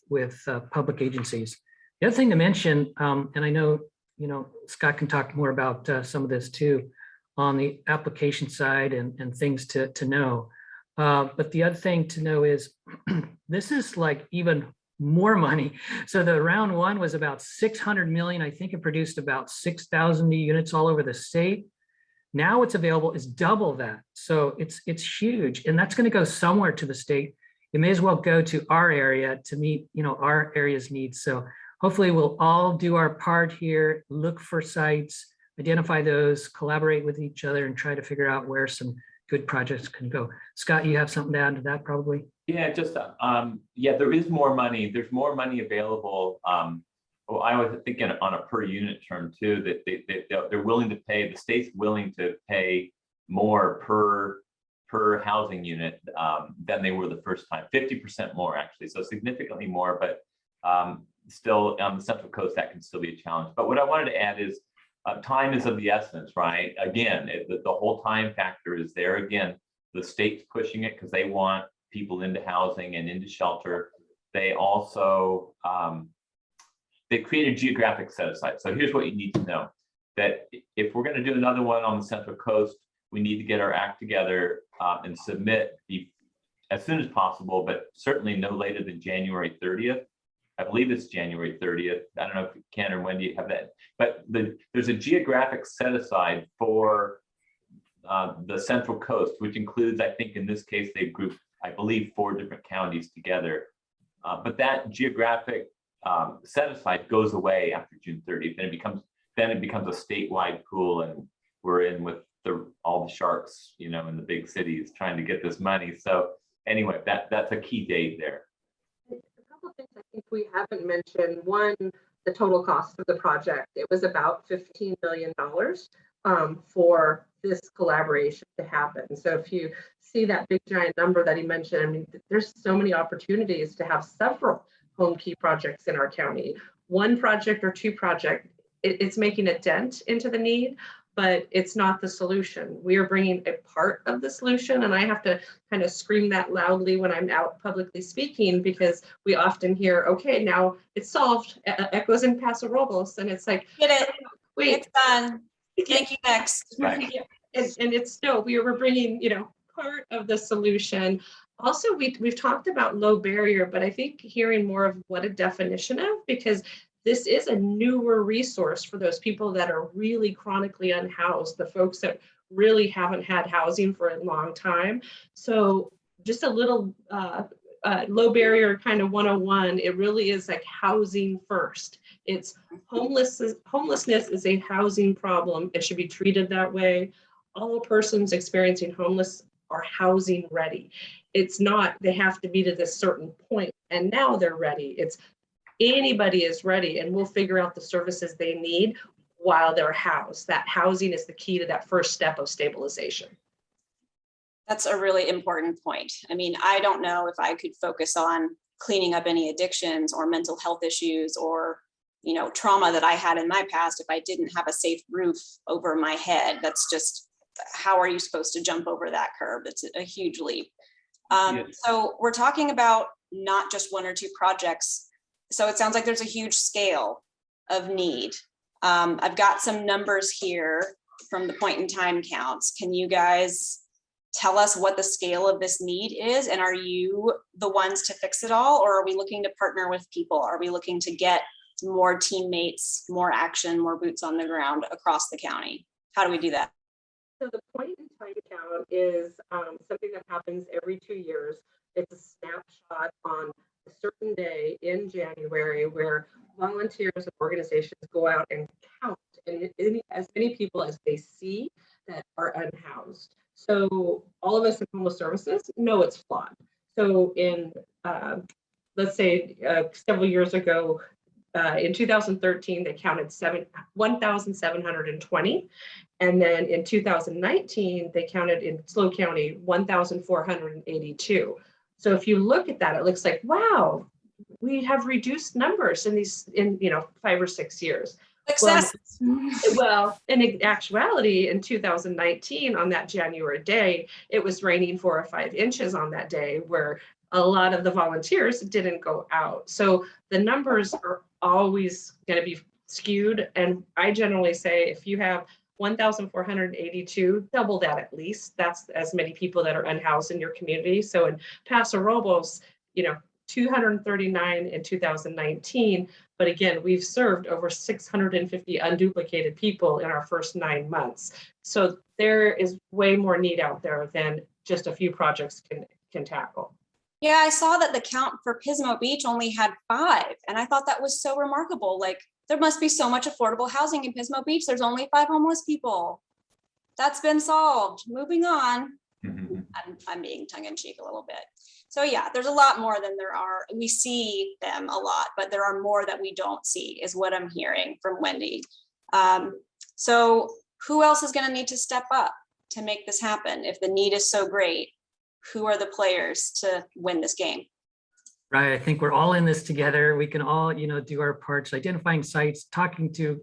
public agencies. The other thing to mention, and I know Scott can talk more about some of this too, on the application side and things to know. But the other thing to know is this is like even more money. So the round one was about 600 million. I think it produced about 6,000 new units all over the state. Now what's available is double that. So it's huge, and that's going to go somewhere to the state. It may as well go to our area to meet our area's needs. So hopefully we'll all do our part here, look for sites, identify those, collaborate with each other, and try to figure out where some good projects can go. Scott, you have something to add to that probably?
Yeah, just there is more money. There's more money available. Well, I was thinking on a per unit term too, that they're willing to pay, the state's willing to pay more per housing unit than they were the first time, 50% more actually, so significantly more, but still on the Central Coast, that can still be a challenge. But what I wanted to add is time is of the essence, right? Again, the whole time factor is there. Again, the state's pushing it because they want people into housing and into shelter. They also, they create a geographic set aside. So here's what you need to know, that if we're going to do another one on the Central Coast, we need to get our act together and submit as soon as possible, but certainly no later than January 30th. I believe it's January 30th. I don't know if you can or when do you have that, but there's a geographic set aside for the Central Coast, which includes, I think in this case, they've grouped, I believe, 4 different counties together. But that geographic set aside goes away after June 30th, and it becomes a statewide pool, and we're in with all the sharks, in the big cities trying to get this money. So anyway, that's a key date there.
A couple of things I think we haven't mentioned. One, the total cost of the project. It was about $15 million for this collaboration to happen. So if you see that big giant number that he mentioned, I mean, there's so many opportunities to have several Homekey projects in our county. One project or 2 projects, it's making a dent into the need, but it's not the solution. We are bringing a part of the solution, and I have to kind of scream that loudly when I'm out publicly speaking, because we often hear, okay, now it's solved, echoes in Paso Robles, and it's like,
Get it,
wait,
it's done. Thank you, next.
Right.
and it's still, we were bringing, part of the solution. Also, we've talked about low barrier, but I think hearing more of what a definition of, because this is a newer resource for those people that are really chronically unhoused, the folks that really haven't had housing for a long time. So just a little low barrier kind of 101, it really is like housing first. It's homelessness is a housing problem. It should be treated that way. All persons experiencing homeless are housing ready. It's not, they have to be to this certain point and now they're ready. It's anybody is ready, and we'll figure out the services they need while they're housed. That housing is the key to that first step of stabilization.
That's a really important point. I mean, I don't know if I could focus on cleaning up any addictions or mental health issues or, trauma that I had in my past if I didn't have a safe roof over my head. That's just, how are you supposed to jump over that curb? It's a huge leap.
Yes.
So we're talking about not just 1 or 2 projects. So it sounds like there's a huge scale of need. I've got some numbers here from the point in time counts. Can you guys tell us what the scale of this need is? And are you the ones to fix it all? Or are we looking to partner with people? Are we looking to get more teammates, more action, more boots on the ground across the county? How do we do that?
So the point in time count is something that happens every 2 years. It's a snapshot on a certain day in January where volunteers and organizations go out and count as many people as they see that are unhoused. So all of us in homeless services know it's flawed. So in let's say several years ago, in 2013, they counted 1,720. And then in 2019, they counted in SLO County 1,482. So if you look at that, it looks like, wow, we have reduced numbers in 5 or 6 years.
Success.
Well, in actuality, in 2019, on that January day, it was raining 4 or 5 inches on that day, where a lot of the volunteers didn't go out. So the numbers are always going to be skewed. And I generally say, if you have 1,482, double that at least. That's as many people that are unhoused in your community. So in Paso Robles, 239 in 2019. But again, we've served over 650 unduplicated people in our first 9 months. So there is way more need out there than just a few projects can tackle.
Yeah, I saw that the count for Pismo Beach only had 5. And I thought that was so remarkable. Like, there must be so much affordable housing in Pismo Beach. There's only 5 homeless people. That's been solved. Moving on. I'm being tongue in cheek a little bit. So yeah, there's a lot more than there are. We see them a lot, but there are more that we don't see, is what I'm hearing from Wendy. So who else is going to need to step up to make this happen? If the need is so great, who are the players to win this game?
Right. I think we're all in this together. We can all, do our parts, identifying sites, talking to,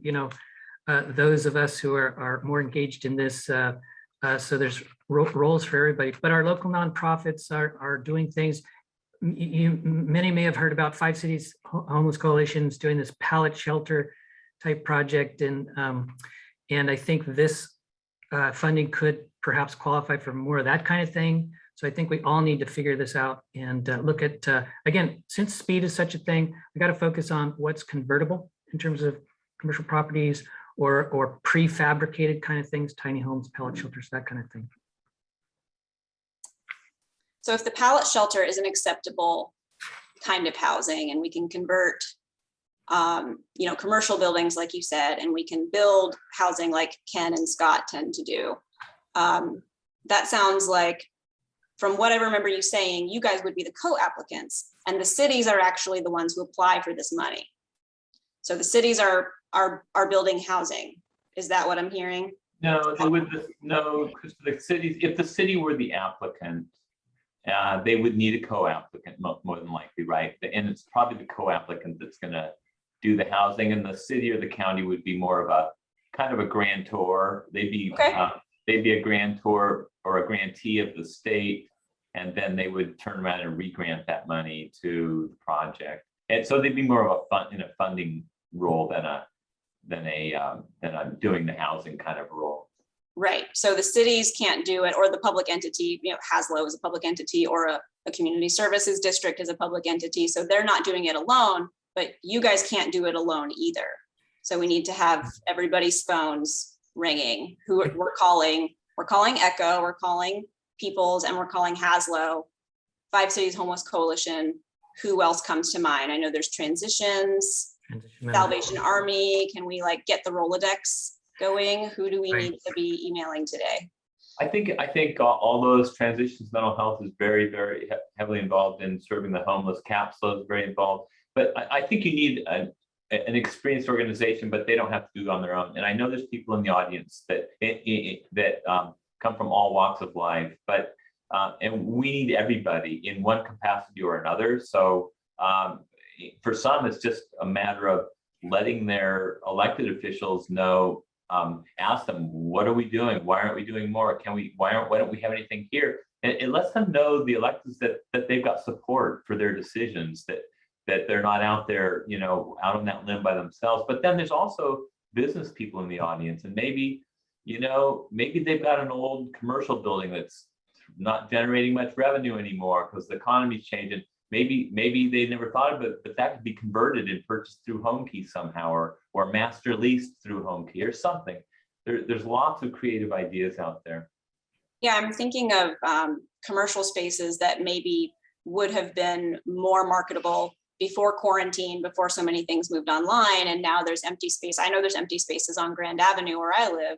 those of us who are more engaged in this. So there's roles for everybody, but our local nonprofits are doing things. Many may have heard about 5 cities homeless coalitions doing this pallet shelter type project, and I think this funding could perhaps qualify for more of that kind of thing. So I think we all need to figure this out and look at, again, since speed is such a thing, we got to focus on what's convertible in terms of commercial properties or prefabricated kind of things, tiny homes, pallet shelters, that kind of thing.
So if the pallet shelter is an acceptable kind of housing, and we can convert, commercial buildings, like you said, and we can build housing like Ken and Scott tend to do, that sounds like, from what I remember you saying, you guys would be the co-applicants, and the cities are actually the ones who apply for this money. So the cities are building housing. Is that what I'm hearing?
No, they would because the cities, if the city were the applicant, they would need a co-applicant more than likely, right? And it's probably the co-applicant that's going to do the housing, and the city or the county would be more of a kind of a grantor. They'd be a grantor or a grantee of the state, and then they would turn around and re-grant that money to the project. And so they'd be more of a funding role than I'm doing the housing kind of role.
Right. So the cities can't do it, or the public entity, HASLO is a public entity, or a community services district is a public entity. So they're not doing it alone, but you guys can't do it alone either. So we need to have everybody's phones ringing. Who we're calling ECHO, we're calling Peoples, and we're calling HASLO, 5 Cities Homeless Coalition. Who else comes to mind? I know there's Transitions, Salvation Army. Can we get the Rolodex going? Who do we need to be emailing today?
I think all those Transitions. Mental health is very, very heavily involved in serving the homeless. CAPSLO is very involved, but I think you need an experienced organization, but they don't have to do it on their own. And I know there's people in the audience that come from all walks of life, but and we need everybody in one capacity or another. So for some, it's just a matter of letting their elected officials know, ask them, what are we doing? Why aren't we doing more? Why don't we have anything here? And it lets them know, the electeds, that they've got support for their decisions, that they're not out there, out on that limb by themselves. But then there's also business people in the audience, and maybe they've got an old commercial building that's not generating much revenue anymore because the economy's changing. Maybe they never thought of it, but that could be converted and purchased through Homekey somehow, or master leased through Homekey or something. There's lots of creative ideas out there.
Yeah, I'm thinking of commercial spaces that maybe would have been more marketable before quarantine, before so many things moved online, and now there's empty space. I know there's empty spaces on Grand Avenue where I live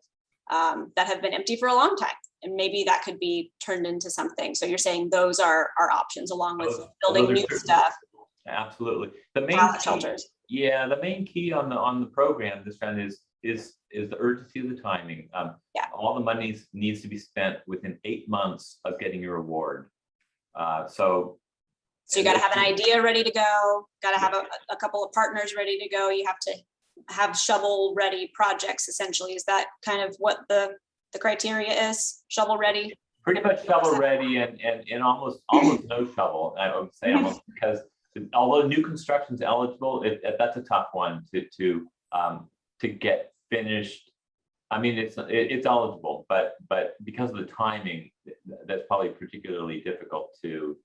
that have been empty for a long time, and maybe that could be turned into something. So you're saying those are our options, along with building new stuff.
Absolutely. The main
Pallet
key,
shelters.
yeah, the main key on the program this round is the urgency of the timing.
Yeah.
All the money needs to be spent within 8 months of getting your award. So
you got to have an idea ready to go. Got to have a couple of partners ready to go. You have to have shovel ready projects. Essentially, is that kind of what the criteria is? Shovel ready.
Pretty much shovel ready and almost no shovel. I would say almost, because although new construction is eligible, that's a tough one to get finished. I mean, it's eligible, but because of the timing, that's probably particularly difficult to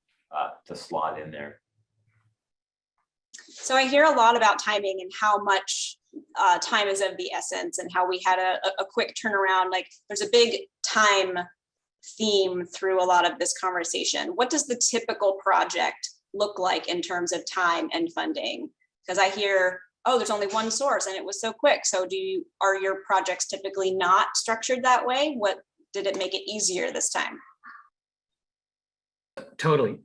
slot in there.
So I hear a lot about timing and how much time is of the essence, and how we had a quick turnaround. Like, there's a big time theme through a lot of this conversation. What does the typical project look like in terms of time and funding? Because I hear, oh, there's only one source and it was so quick. So are your projects typically not structured that way? What did it make it easier this time?
Totally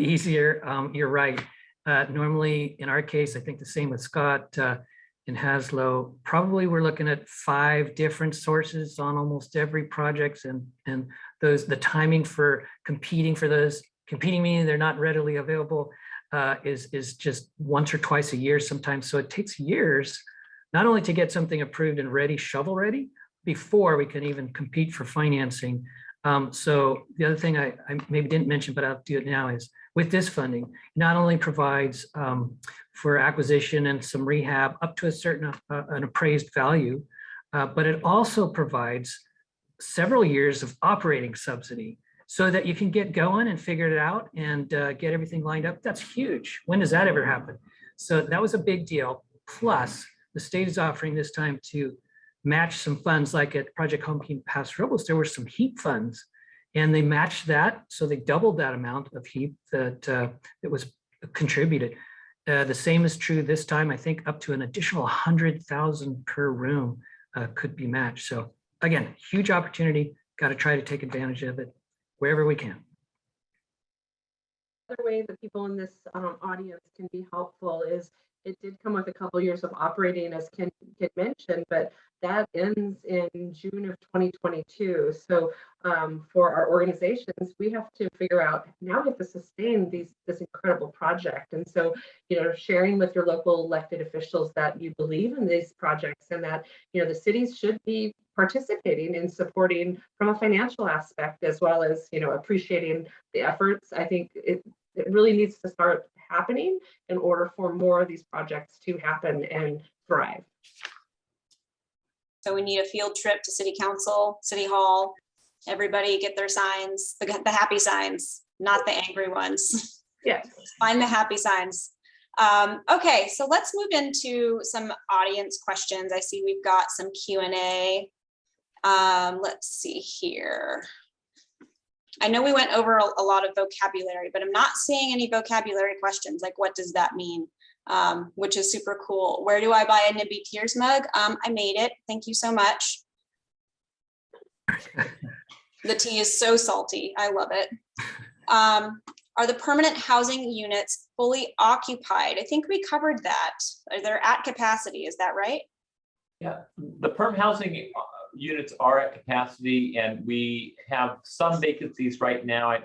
easier. You're right. Normally, in our case, I think the same with Scott in Haslo, probably we're looking at 5 different sources on almost every project, and the timing for competing meaning they're not readily available, is just once or twice a year sometimes. So it takes years not only to get something approved and ready, shovel ready, before we can even compete for financing. So the other thing I maybe didn't mention, but I'll do it now, is with this funding, not only provides for acquisition and some rehab up to a certain an appraised value, but it also provides several years of operating subsidy so that you can get going and figure it out and get everything lined up. That's huge. When does that ever happen? So that was a big deal. Plus, the state is offering this time to match some funds, like at Project Homekey in Paso Robles, there were some HEAP funds, and they matched that. So they doubled that amount of HEAP that was contributed. The same is true this time. I think up to an additional 100,000 per room could be matched. So again, huge opportunity. Got to try to take advantage of it wherever we can.
Another way that people in this audience can be helpful is, it did come with a couple of years of operating, as Ken mentioned, but that ends in June of 2022. So for our organizations, we have to figure out, now we have to sustain this incredible project. And so, sharing with your local elected officials that you believe in these projects, and that, the cities should be participating in supporting from a financial aspect, as well as, appreciating the efforts. I think it really needs to start happening in order for more of these projects to happen and thrive.
So we need a field trip to City Council, City Hall. Everybody get their signs, the happy signs, not the angry ones.
Yes.
Find the happy signs. Okay, so let's move into some audience questions. I see we've got some Q&A. Let's see here. I know we went over a lot of vocabulary, but I'm not seeing any vocabulary questions. Like, what does that mean? Which is super cool. Where do I buy a NIMBY Tears mug? I made it. Thank you so much. The tea is so salty. I love it. Are the permanent housing units fully occupied? I think we covered that. They're at capacity. Is that right?
Yeah, the Perma Housing units are at capacity, and we have some vacancies right now.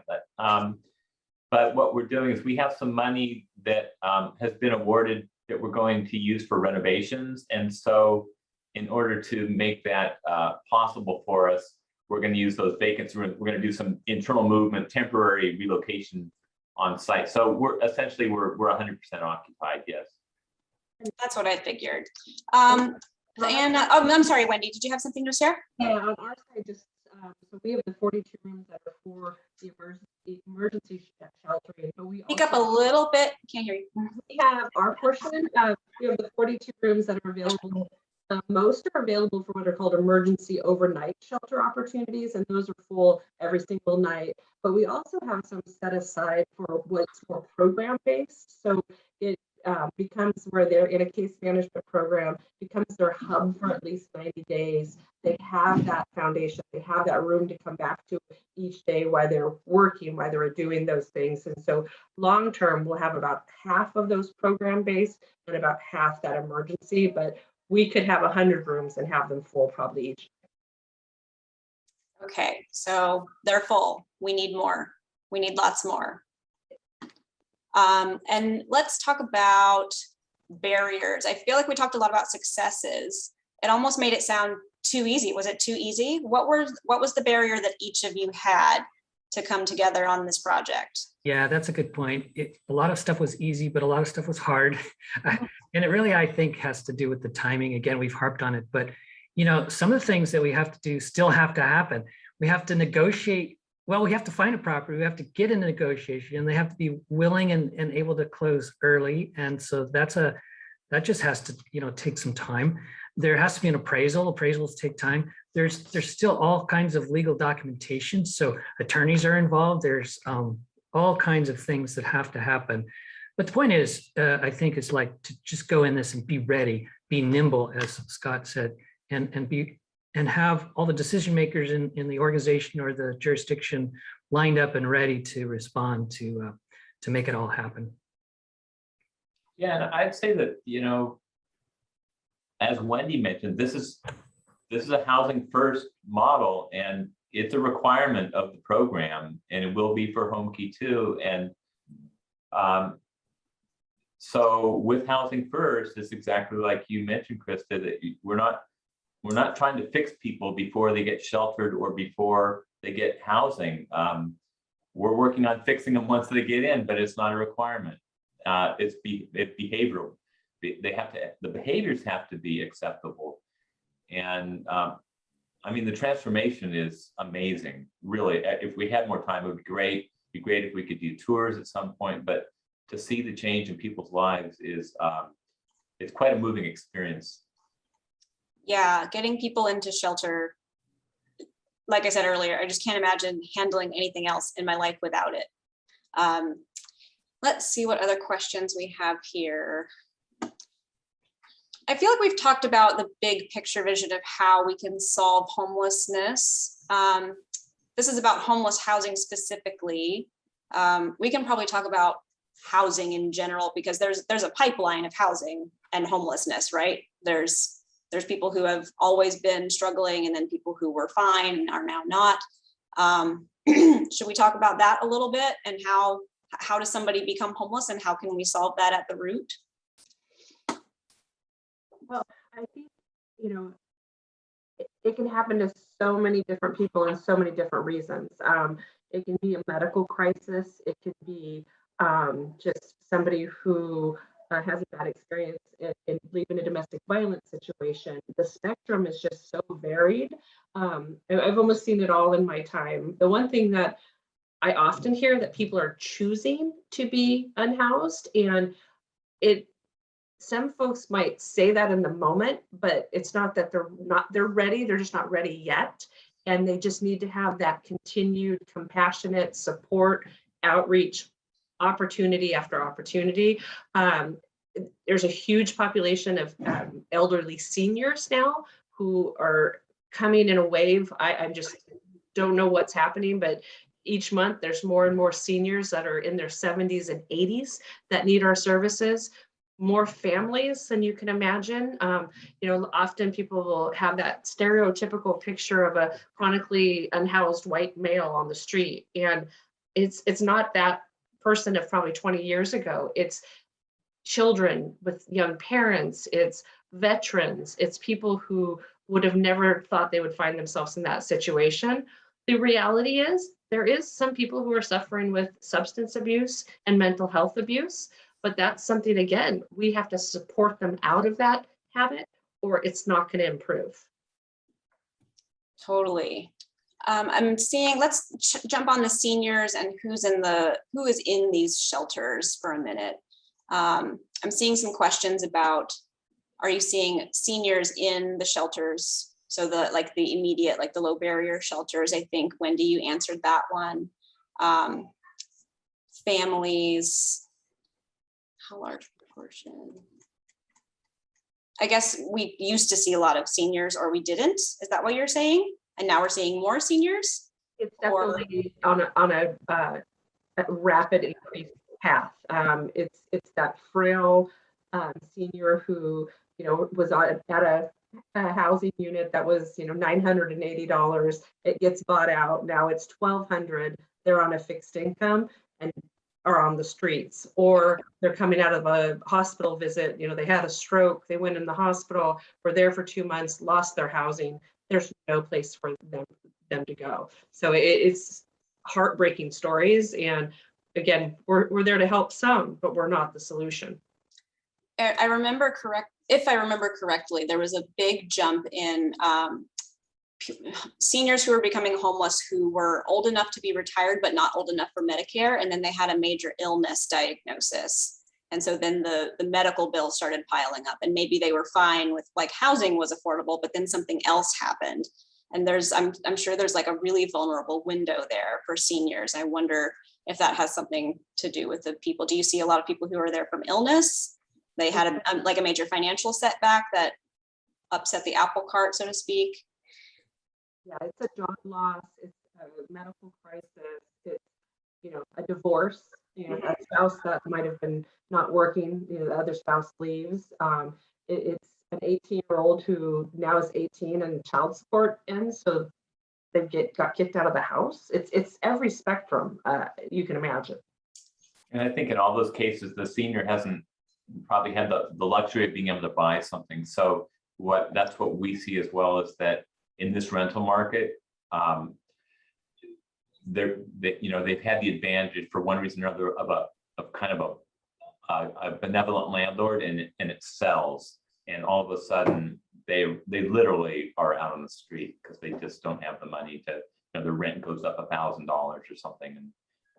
But what we're doing is we have some money that has been awarded that we're going to use for renovations. And so in order to make that possible for us, we're going to use those vacancies. We're going to do some internal movement, temporary relocation on site. So we're 100% occupied, yes.
That's what I figured. And I'm sorry, Wendy, did you have something to share?
Yeah, on our side, just so we have the 42 rooms that are for the emergency sheltering. But we
Speak up a little bit. Can't hear you.
We have our portion. We have the 42 rooms that are available. Most are available for what are called emergency overnight shelter opportunities, and those are full every single night. But we also have some set aside for what's more program based. So it becomes where they're in a case management program, becomes their hub for at least 90 days. They have that foundation, they have that room to come back to each day while they're working, while they're doing those things. And so long term, we'll have about half of those program based and about half that emergency, but we could have 100 rooms and have them full probably each.
Okay, so they're full. We need more. We need lots more. And let's talk about barriers. I feel like we talked a lot about successes. It almost made it sound too easy. Was it too easy? What was the barrier that each of you had to come together on this project?
Yeah, that's a good point. A lot of stuff was easy, but a lot of stuff was hard. And it really, I think, has to do with the timing. Again, we've harped on it, but some of the things that we have to do still have to happen. We have to negotiate. Well, we have to find a property. We have to get in a negotiation, and they have to be willing and able to close early. And so that just has to, take some time. There has to be an appraisal. Appraisals take time. There's still all kinds of legal documentation. So attorneys are involved. There's all kinds of things that have to happen. But the point is, I think it's like to just go in this and be ready, be nimble, as Scott said, and have all the decision makers in the organization or the jurisdiction lined up and ready to respond to make it all happen.
Yeah, and I'd say that, as Wendy mentioned, this is a housing first model, and it's a requirement of the program, and it will be for Homekey too. And so with housing first, it's exactly like you mentioned, Krista, that we're not trying to fix people before they get sheltered or before they get housing. We're working on fixing them once they get in, but it's not a requirement. It's behavioral. The behaviors have to be acceptable. And the transformation is amazing, really. If we had more time, it would be great. It'd be great if we could do tours at some point, but to see the change in people's lives is, it's quite a moving experience.
Yeah, getting people into shelter, like I said earlier, I just can't imagine handling anything else in my life without it. Let's see what other questions we have here. I feel like we've talked about the big picture vision of how we can solve homelessness. This is about homeless housing specifically. We can probably talk about housing in general, because there's a pipeline of housing and homelessness, right? There's people who have always been struggling, and then people who were fine and are now not. Should we talk about that a little bit, and how does somebody become homeless, and how can we solve that at the root?
Well, I think, it can happen to so many different people and so many different reasons. It can be a medical crisis. It could be just somebody who has a bad experience in leaving a domestic violence situation. The spectrum is just so varied. I've almost seen it all in my time. The one thing that I often hear that people are choosing to be unhoused, and some folks might say that in the moment, but it's not that they're ready, they're just not ready yet. And they just need to have that continued compassionate support, outreach, opportunity after opportunity. There's a huge population of elderly seniors now who are coming in a wave. I just don't know what's happening, but each month there's more and more seniors that are in their 70s and 80s that need our services. More families than you can imagine. Often people will have that stereotypical picture of a chronically unhoused white male on the street, and it's not that person of probably 20 years ago. It's children with young parents, it's veterans, it's people who would have never thought they would find themselves in that situation. The reality is there is some people who are suffering with substance abuse and mental health abuse, but that's something, again, we have to support them out of that habit, or it's not going to improve.
Totally. I'm seeing, let's jump on the seniors and who is in these shelters for a minute. I'm seeing some questions about, are you seeing seniors in the shelters? So the immediate, the low barrier shelters, I think, Wendy, you answered that one. Families, how large portion. I guess we used to see a lot of seniors, or we didn't. Is that what you're saying? And now we're seeing more seniors?
It's definitely on a rapid increase path. It's that frail senior who, was at a housing unit that was, $980. It gets bought out. Now it's $1,200. They're on a fixed income and are on the streets, or they're coming out of a hospital visit. They had a stroke, they went in the hospital, were there for 2 months, lost their housing. There's no place for them to go. So it's heartbreaking stories. And again, we're there to help some, but we're not the solution.
If I remember correctly, there was a big jump in seniors who were becoming homeless who were old enough to be retired, but not old enough for Medicare. And then they had a major illness diagnosis. And so then the medical bills started piling up, and maybe they were fine with, like, housing was affordable, but then something else happened. And I'm sure there's like a really vulnerable window there for seniors. I wonder if that has something to do with the people. Do you see a lot of people who are there from illness? They had a major financial setback that upset the apple cart, so to speak.
Yeah, it's a job loss, it's a medical crisis, it's, a divorce, a spouse that might have been not working, the other spouse leaves. It's an 18-year-old who now is 18 and child support ends, so they got kicked out of the house. It's every spectrum you can imagine.
And I think in all those cases, the senior hasn't probably had the luxury of being able to buy something. So that's what we see as well, is that in this rental market, they've had the advantage for one reason or another of kind of a benevolent landlord, and it sells, and all of a sudden they literally are out on the street because they just don't have the money to, the rent goes up $1,000 or something. And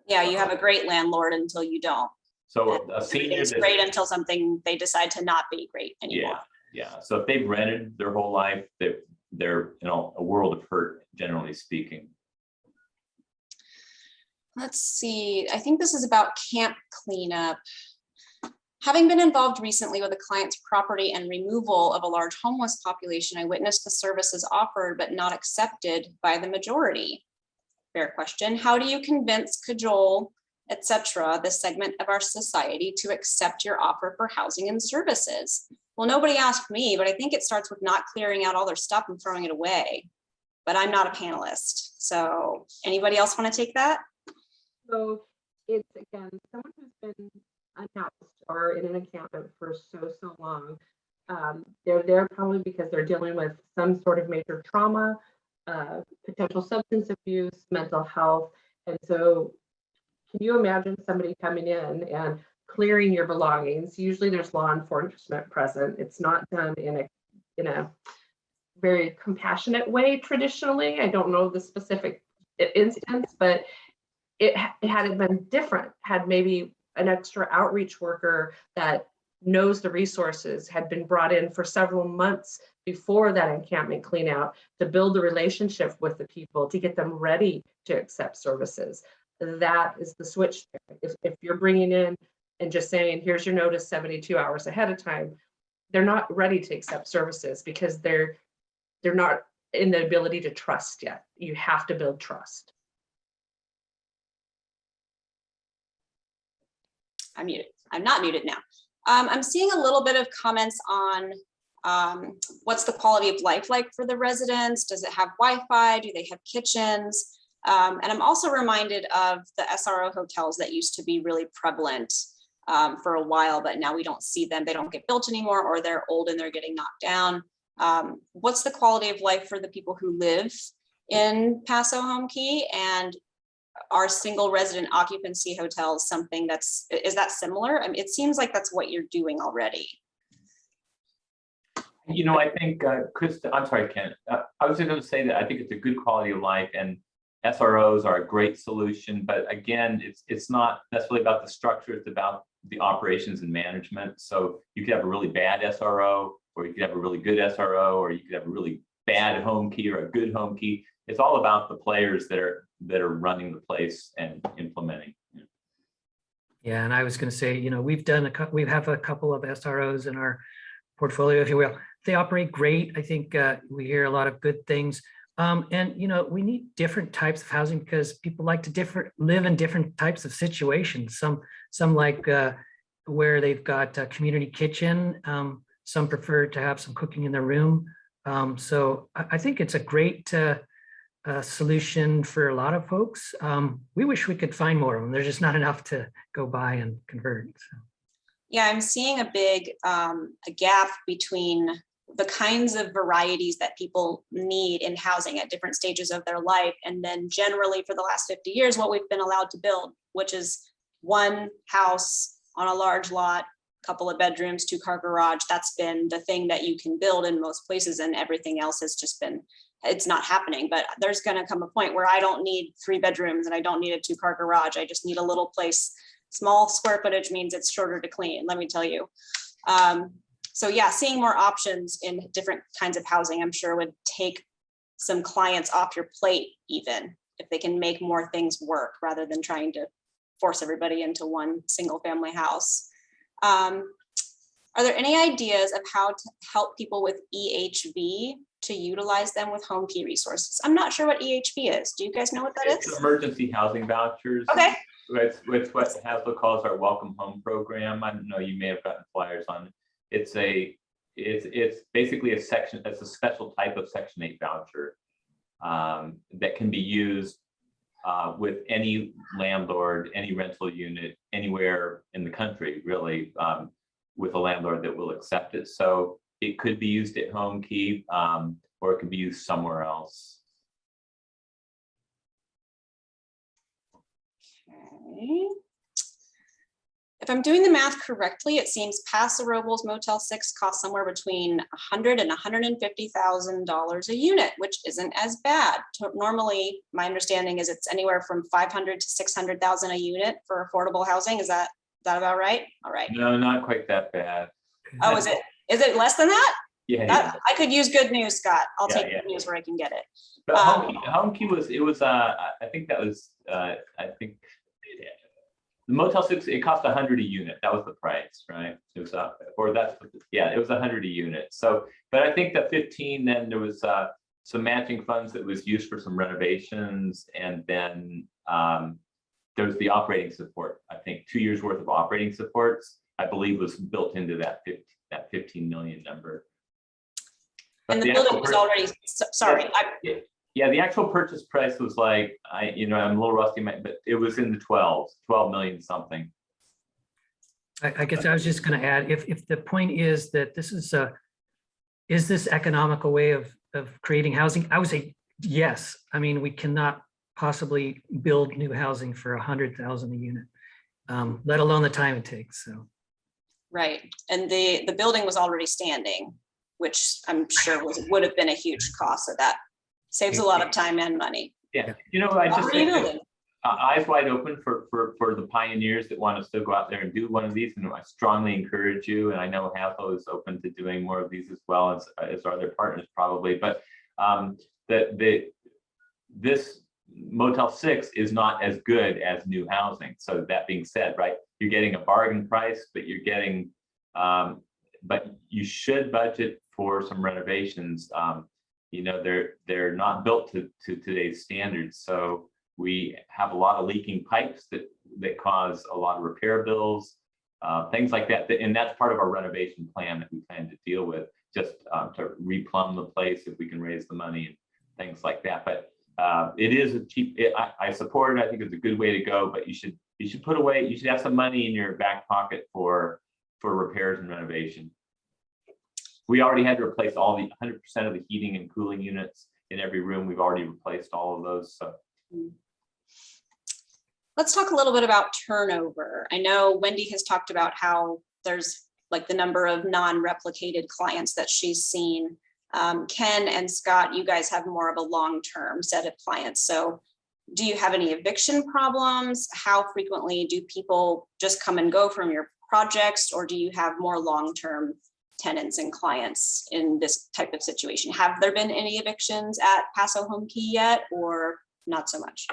yeah, you have a great landlord until you don't.
So a senior
is great until they decide to not be great anymore.
Yeah. So if they've rented their whole life, they're a world of hurt, generally speaking.
Let's see. I think this is about camp cleanup. Having been involved recently with a client's property and removal of a large homeless population, I witnessed the services offered but not accepted by the majority. Fair question. How do you convince, cajole, etc., this segment of our society to accept your offer for housing and services? Well, nobody asked me, but I think it starts with not clearing out all their stuff and throwing it away. But I'm not a panelist. So anybody else want to take that?
So it's, again, someone who's been unhoused or in an encampment for so long. They're there probably because they're dealing with some sort of major trauma, potential substance abuse, mental health. And so can you imagine somebody coming in and clearing your belongings? Usually there's law enforcement present. It's not done in a very compassionate way traditionally. I don't know the specific instance, but had it been different, had maybe an extra outreach worker that knows the resources had been brought in for several months before that encampment clean out to build a relationship with the people, to get them ready to accept services. That is the switch. If you're bringing in and just saying, here's your notice 72 hours ahead of time, they're not ready to accept services because they're not in the ability to trust yet. You have to build trust.
I'm muted. I'm not muted now. I'm seeing a little bit of comments on what's the quality of life like for the residents? Does it have Wi-Fi? Do they have kitchens? And I'm also reminded of the SRO hotels that used to be really prevalent for a while, but now we don't see them. They don't get built anymore, or they're old and they're getting knocked down. What's the quality of life for the people who live in Paso Homekey? And are single resident occupancy hotels something is that similar? I mean, it seems like that's what you're doing already.
I think, Krista, I'm sorry, Ken, I was just going to say that I think it's a good quality of life, and SROs are a great solution, but again, it's not necessarily about the structure, it's about the operations and management. So you could have a really bad SRO, or you could have a really good SRO, or you could have a really bad Homekey or a good Homekey. It's all about the players that are running the place and implementing.
Yeah, and I was going to say, we've done we have a couple of SROs in our portfolio, if you will. They operate great. I think we hear a lot of good things. And we need different types of housing because people like to live in different types of situations. Some like where they've got a community kitchen. Some prefer to have some cooking in their room. So I think it's a great solution for a lot of folks. We wish we could find more of them. There's just not enough to go buy and convert. So.
Yeah, I'm seeing a big a gap between the kinds of varieties that people need in housing at different stages of their life. And then generally for the last 50 years, what we've been allowed to build, which is one house on a large lot, couple of bedrooms, 2-car garage. That's been the thing that you can build in most places, and everything else has just been, it's not happening. But there's going to come a point where I don't need 3 bedrooms and I don't need a 2-car garage. I just need a little place. Small square footage means it's shorter to clean, let me tell you. So yeah, seeing more options in different kinds of housing, I'm sure would take some clients off your plate, even if they can make more things work rather than trying to force everybody into one single family house. Are there any ideas of how to help people with EHV to utilize them with Homekey resources? I'm not sure what EHV is. Do you guys know what that
it's
is?
Emergency housing vouchers.
Okay.
It's what HASLO calls our Welcome Home program. I don't know, you may have gotten flyers on it. It's basically a section, it's a special type of Section 8 voucher that can be used with any landlord, any rental unit, anywhere in the country, really, with a landlord that will accept it. So it could be used at Homekey, or it could be used somewhere else.
Okay. If I'm doing the math correctly, it seems Paso Robles Motel 6 costs somewhere between $100,000 and $150,000 a unit, which isn't as bad. Normally, my understanding is it's anywhere from $500,000 to $600,000 a unit for affordable housing. Is that about right? All right.
No, not quite that bad.
Oh, is it less than that?
Yeah.
I could use good news, Scott. I'll take good news where I can get it.
But Homekey was I think that was the Motel 6, it cost $100 a unit. That was the price, right? It was it was $100 a unit. So, but I think that 15, then there was some matching funds that was used for some renovations, and then there was the operating support. I think 2 years worth of operating supports, I believe, was built into that 15 million number. But
and the building was already, sorry.
Yeah, the actual purchase price was like, I'm a little rusty, but it was in the 12 million something.
I guess I was just going to add, if the point is that this is this economical way of creating housing, I would say yes. I mean, we cannot possibly build new housing for $100,000 a unit, let alone the time it takes. So.
Right, and the building was already standing, which I'm sure would have been a huge cost. So that saves a lot of time and money.
Yeah, I just think eyes wide open for the pioneers that want to still go out there and do one of these. And I strongly encourage you. And I know HASLO is open to doing more of these as well, as are their partners probably. But this Motel 6 is not as good as new housing. So that being said, right, you're getting a bargain price, but you're getting, but you should budget for some renovations. They're not built to today's standards. So we have a lot of leaking pipes that cause a lot of repair bills, things like that. And that's part of our renovation plan that we plan to deal with, just to replumb the place if we can raise the money and things like that. But it is a cheap, I support it. I think it's a good way to go, but you should put away, you should have some money in your back pocket for repairs and renovation. We already had to replace all the 100% of the heating and cooling units in every room. We've already replaced all of those. So
let's talk a little bit about turnover. I know Wendy has talked about how there's like the number of non-replicated clients that she's seen. Ken and Scott, you guys have more of a long-term set of clients. So do you have any eviction problems? How frequently do people just come and go from your projects, or do you have more long-term tenants and clients in this type of situation? Have there been any evictions at Paso Homekey yet, or not so much?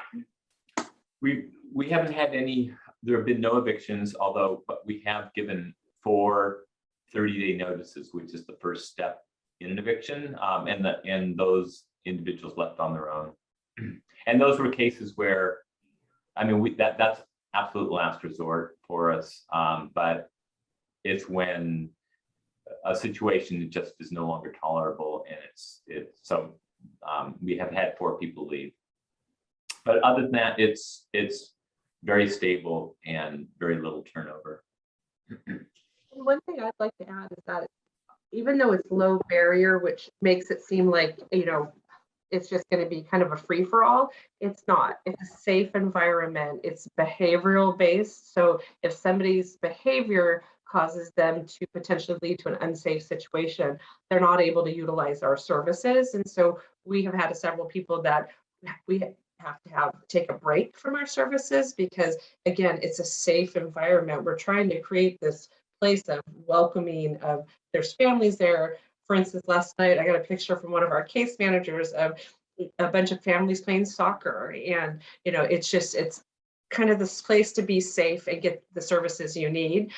We haven't had any there have been no evictions, but we have given 4 30-day notices, which is the first step in an eviction, and those individuals left on their own. And those were cases where, I mean, that's absolute last resort for us, but it's when a situation just is no longer tolerable, and so we have had 4 people leave. But other than that, it's very stable and very little turnover.
One thing I'd like to add is that even though it's low barrier, which makes it seem like, it's just going to be kind of a free for all, it's not. It's a safe environment. It's behavioral based. So if somebody's behavior causes them to potentially lead to an unsafe situation, they're not able to utilize our services. And so we have had several people that we have to take a break from our services because, again, it's a safe environment. We're trying to create this place of welcoming, of there's families there. For instance, last night I got a picture from one of our case managers of a bunch of families playing soccer, and it's kind of this place to be safe and get the services you need.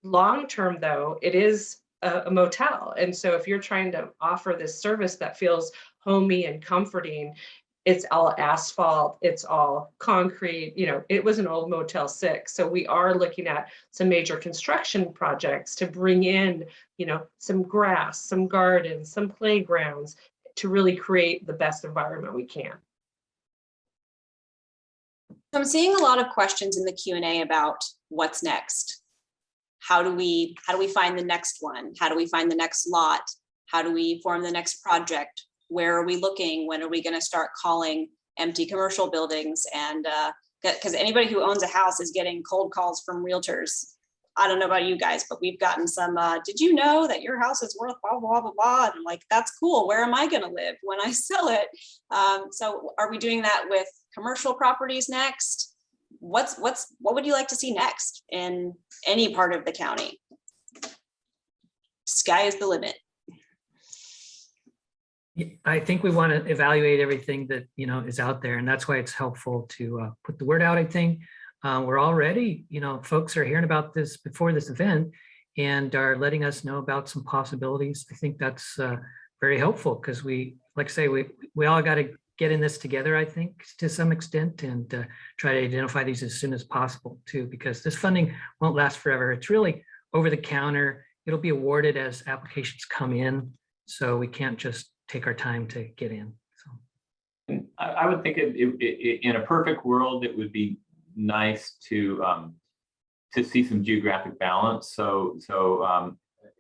Long term, though, it is a motel, and so if you're trying to offer this service that feels homey and comforting, it's all asphalt, it's all concrete. It was an old Motel 6. So we are looking at some major construction projects to bring in, some grass, some gardens, some playgrounds to really create the best environment we can.
So I'm seeing a lot of questions in the Q&A about what's next. How do we find the next one? How do we find the next lot? How do we form the next project? Where are we looking? When are we going to start calling empty commercial buildings? And because anybody who owns a house is getting cold calls from realtors. I don't know about you guys, but we've gotten some, did you know that your house is worth blah, blah, blah, blah? And I'm like, that's cool. Where am I going to live when I sell it? So are we doing that with commercial properties next? What would you like to see next in any part of the county? Sky is the limit.
I think we want to evaluate everything that is out there, and that's why it's helpful to put the word out. I think we're already, folks are hearing about this before this event and are letting us know about some possibilities. I think that's very helpful because we all got to get in this together, I think, to some extent, and try to identify these as soon as possible too, because this funding won't last forever. It's really over the counter. It'll be awarded as applications come in, so we can't just take our time to get in. So
I would think in a perfect world, it would be nice to see some geographic balance. So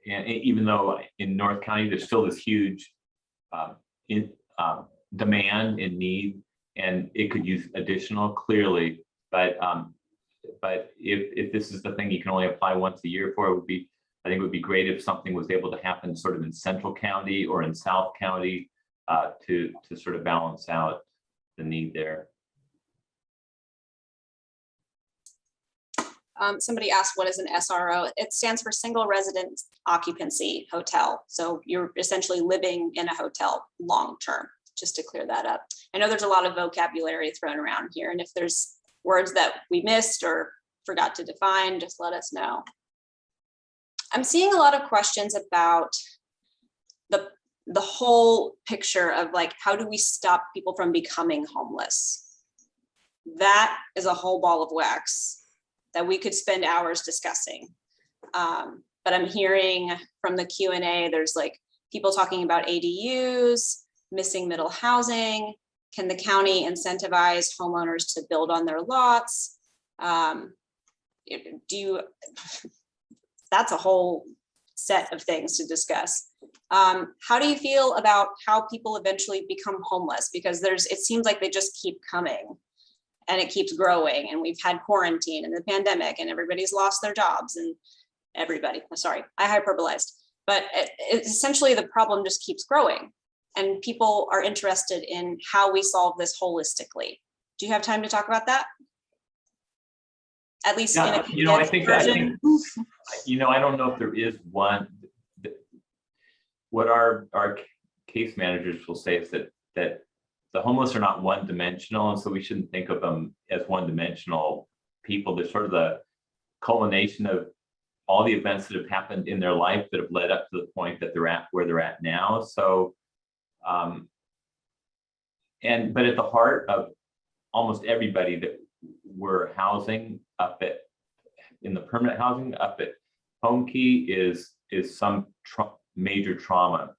and even though in North County there's still this huge demand and need, and it could use additional clearly, but if this is the thing you can only apply once a year for, I think it would be great if something was able to happen sort of in Central County or in South County to sort of balance out the need there.
Somebody asked, what is an SRO? It stands for single residence occupancy hotel. So you're essentially living in a hotel long-term, just to clear that up. I know there's a lot of vocabulary thrown around here, and if there's words that we missed or forgot to define, just let us know. I'm seeing a lot of questions about the whole picture of like, how do we stop people from becoming homeless? That is a whole ball of wax that we could spend hours discussing. But I'm hearing from the Q&A, there's like people talking about ADUs, missing middle housing. Can the county incentivize homeowners to build on their lots? That's a whole set of things to discuss. How do you feel about how people eventually become homeless? Because it seems like they just keep coming and it keeps growing, and we've had quarantine and the pandemic and everybody's lost their jobs, and sorry, I hyperbolized, but essentially the problem just keeps growing and people are interested in how we solve this holistically. Do you have time to talk about that? At least
yeah,
in a
I think I don't know if there is one. What our case managers will say is that the homeless are not one-dimensional, and so we shouldn't think of them as one-dimensional people. They're sort of the culmination of all the events that have happened in their life that have led up to the point that they're at where they're at now. So, but at the heart of almost everybody that we're housing up at, in the permanent housing up at Homekey is some major trauma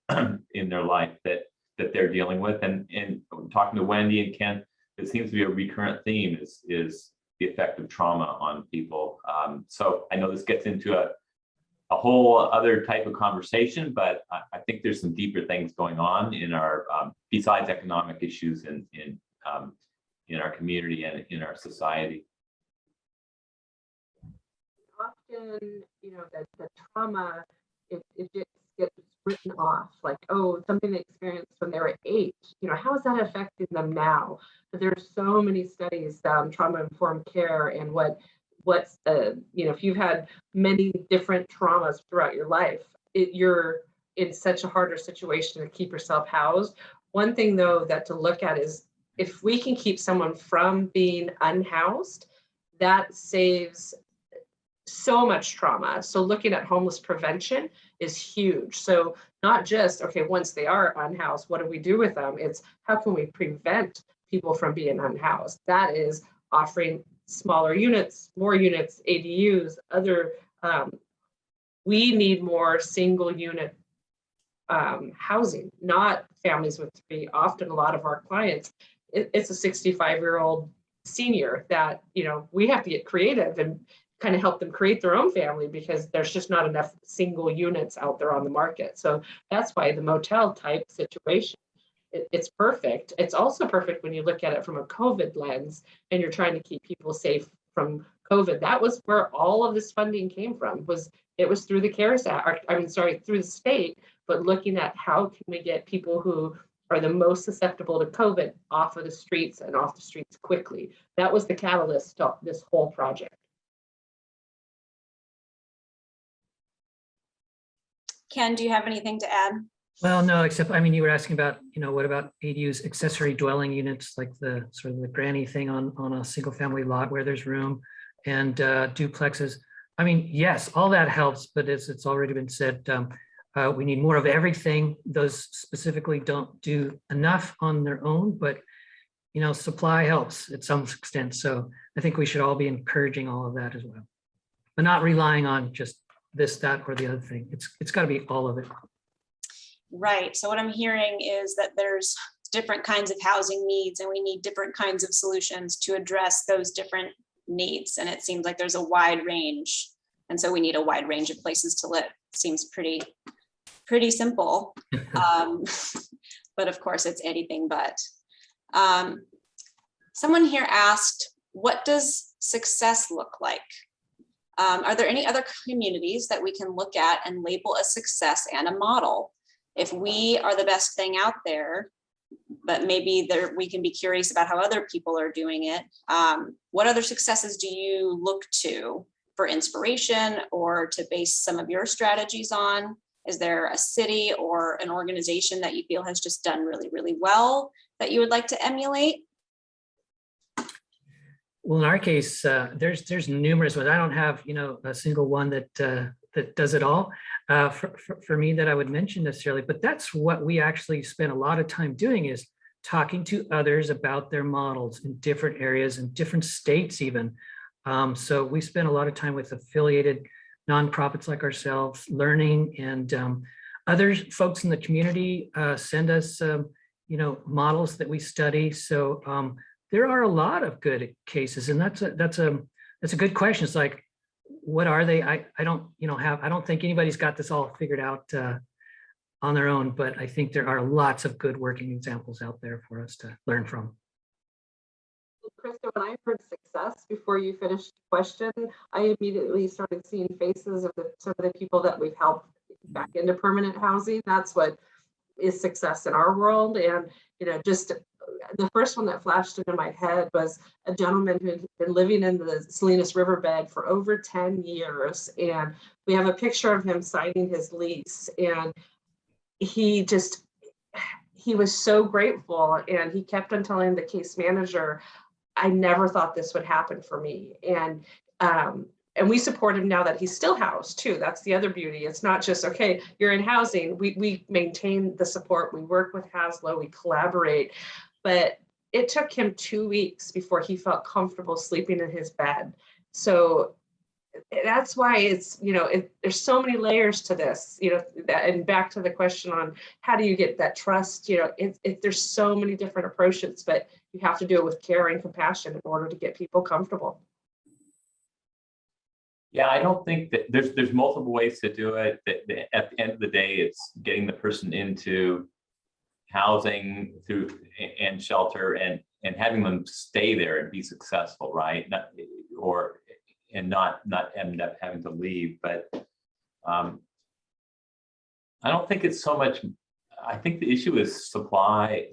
in their life that they're dealing with. And talking to Wendy and Ken, it seems to be a recurrent theme is the effect of trauma on people. So I know this gets into a whole other type of conversation, but I think there's some deeper things going on in our, besides economic issues in our community and in our society.
Often, the trauma, it just gets written off, like, oh, something they experienced when they were 8. How is that affecting them now? But there's so many studies, trauma-informed care, and what's if you've had many different traumas throughout your life, you're in such a harder situation to keep yourself housed. One thing, though, that to look at is if we can keep someone from being unhoused, that saves so much trauma. So looking at homeless prevention is huge. So not just, okay, once they are unhoused, what do we do with them? It's how can we prevent people from being unhoused? That is offering smaller units, more units, ADUs, other, we need more single unit housing, not families with 3. Often a lot of our clients, it's a 65-year-old senior that, we have to get creative and kind of help them create their own family because there's just not enough single units out there on the market. So that's why the motel type situation, it's perfect. It's also perfect when you look at it from a COVID lens and you're trying to keep people safe from COVID. That was where all of this funding came from, it was through the CARES Act, through the state, but looking at how can we get people who are the most susceptible to COVID off of the streets and off the streets quickly. That was the catalyst to this whole project.
Ken, do you have anything to add?
Well, no, except, you were asking about, what about ADUs, accessory dwelling units, like the sort of the granny thing on a single family lot where there's room, and duplexes. Yes, all that helps, but as it's already been said, we need more of everything. Those specifically don't do enough on their own, but supply helps at some extent. So I think we should all be encouraging all of that as well, but not relying on just this, that, or the other thing. It's got to be all of it.
Right. So what I'm hearing is that there's different kinds of housing needs, and we need different kinds of solutions to address those different needs. And it seems like there's a wide range. And so we need a wide range of places to live. Seems pretty simple. But of course it's anything but. Someone here asked, what does success look like? Are there any other communities that we can look at and label a success and a model? If we are the best thing out there, but maybe we can be curious about how other people are doing it. What other successes do you look to for inspiration or to base some of your strategies on? Is there a city or an organization that you feel has just done really, really well that you would like to emulate?
Well, in our case, there's numerous ones. I don't have, a single one that does it all for me that I would mention necessarily, but that's what we actually spend a lot of time doing, is talking to others about their models in different areas and different states even. So we spend a lot of time with affiliated nonprofits like ourselves, learning, and other folks in the community send us, models that we study. So there are a lot of good cases, and that's a good question. It's like, what are they? I don't, I don't think anybody's got this all figured out on their own, but I think there are lots of good working examples out there for us to learn from.
Krista, when I heard success before you finished the question, I immediately started seeing faces of some of the people that we've helped back into permanent housing. That's what is success in our world. And, just the first one that flashed into my head was a gentleman who had been living in the Salinas riverbed for over 10 years. And we have a picture of him signing his lease. And he was so grateful. And he kept on telling the case manager, I never thought this would happen for me. And we support him now that he's still housed too. That's the other beauty. It's not just, okay, you're in housing. We maintain the support. We work with SLO, we collaborate, but it took him 2 weeks before he felt comfortable sleeping in his bed. So that's why it's, there's so many layers to this, and back to the question on how do you get that trust, there's so many different approaches, but you have to do it with care and compassion in order to get people comfortable.
Yeah, I don't think that there's multiple ways to do it. At the end of the day, it's getting the person into housing and shelter and having them stay there and be successful, right? Not end up having to leave. But I don't think it's so much. I think the issue is supply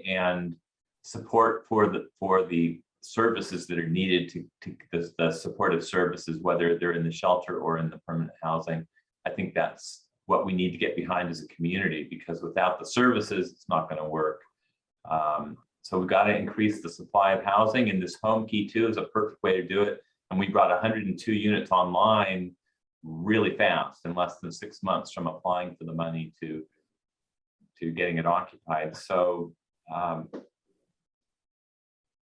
and support for the services that are needed to the supportive services, whether they're in the shelter or in the permanent housing. I think that's what we need to get behind as a community, because without the services, it's not going to work. So we've got to increase the supply of housing, and this Homekey too is a perfect way to do it. And we brought 102 units online really fast, in less than 6 months from applying for the money to getting it occupied. So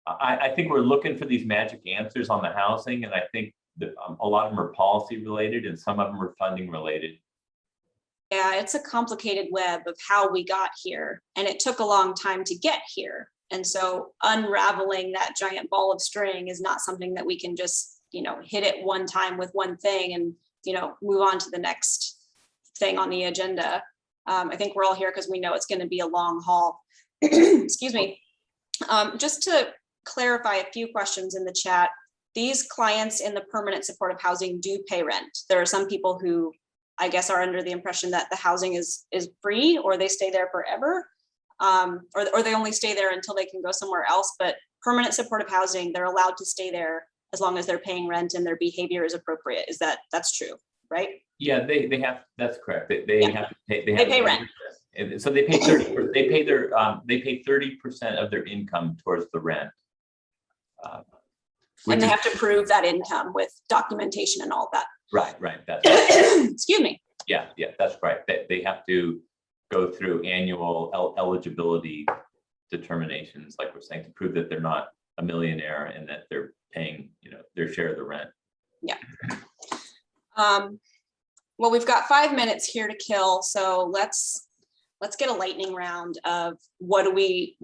I think we're looking for these magic answers on the housing, and I think that a lot of them are policy related and some of them are funding related.
Yeah, it's a complicated web of how we got here, and it took a long time to get here. And so unraveling that giant ball of string is not something that we can just, hit it one time with one thing and, move on to the next thing on the agenda. I think we're all here because we know it's going to be a long haul. Excuse me. Just to clarify a few questions in the chat, these clients in the permanent supportive housing do pay rent. There are some people who I guess are under the impression that the housing is free, or they stay there forever, or they only stay there until they can go somewhere else. But permanent supportive housing, they're allowed to stay there as long as they're paying rent and their behavior is appropriate. That's true, right?
Yeah, they have. That's correct. They have to pay. They
pay rent.
So they pay 30%. They pay 30% of their income towards the rent.
And they have to prove that income with documentation and all that.
Right. That's right.
Excuse me.
Yeah, that's right. They have to go through annual eligibility determinations, like we're saying, to prove that they're not a millionaire and that they're paying, their share of the rent.
Yeah. Well, we've got 5 minutes here to kill, so let's get a lightning round of what do we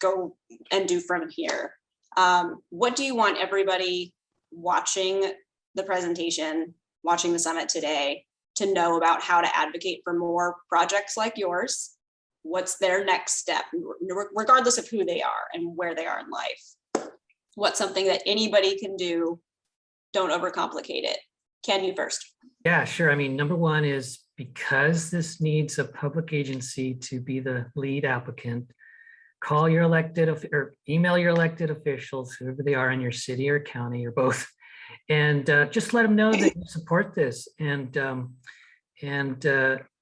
go and do from here. What do you want everybody watching the presentation, watching the summit today, to know about how to advocate for more projects like yours? What's their next step, regardless of who they are and where they are in life? What's something that anybody can do? Don't overcomplicate it. Ken, you first.
Yeah, sure. I mean, number one is, because this needs a public agency to be the lead applicant, call your elected or email your elected officials, whoever they are in your city or county or both, and just let them know that you support this. And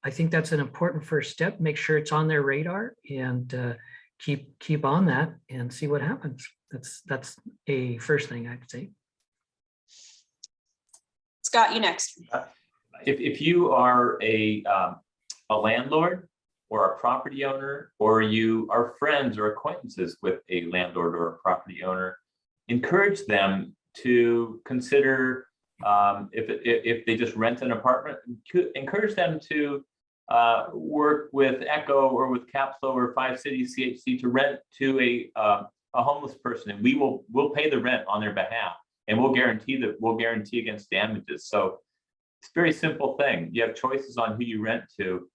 I think that's an important first step. Make sure it's on their radar, and keep on that and see what happens. That's a first thing I'd say.
Scott, you next.
If you are a landlord or a property owner, or you are friends or acquaintances with a landlord or a property owner, encourage them to consider, if they just rent an apartment, encourage them to work with ECHO or with CAPSLO or 5 Cities CHC to rent to a homeless person, and we'll pay the rent on their behalf, and we'll guarantee against damages. So it's a very simple thing. You have choices on who you rent to.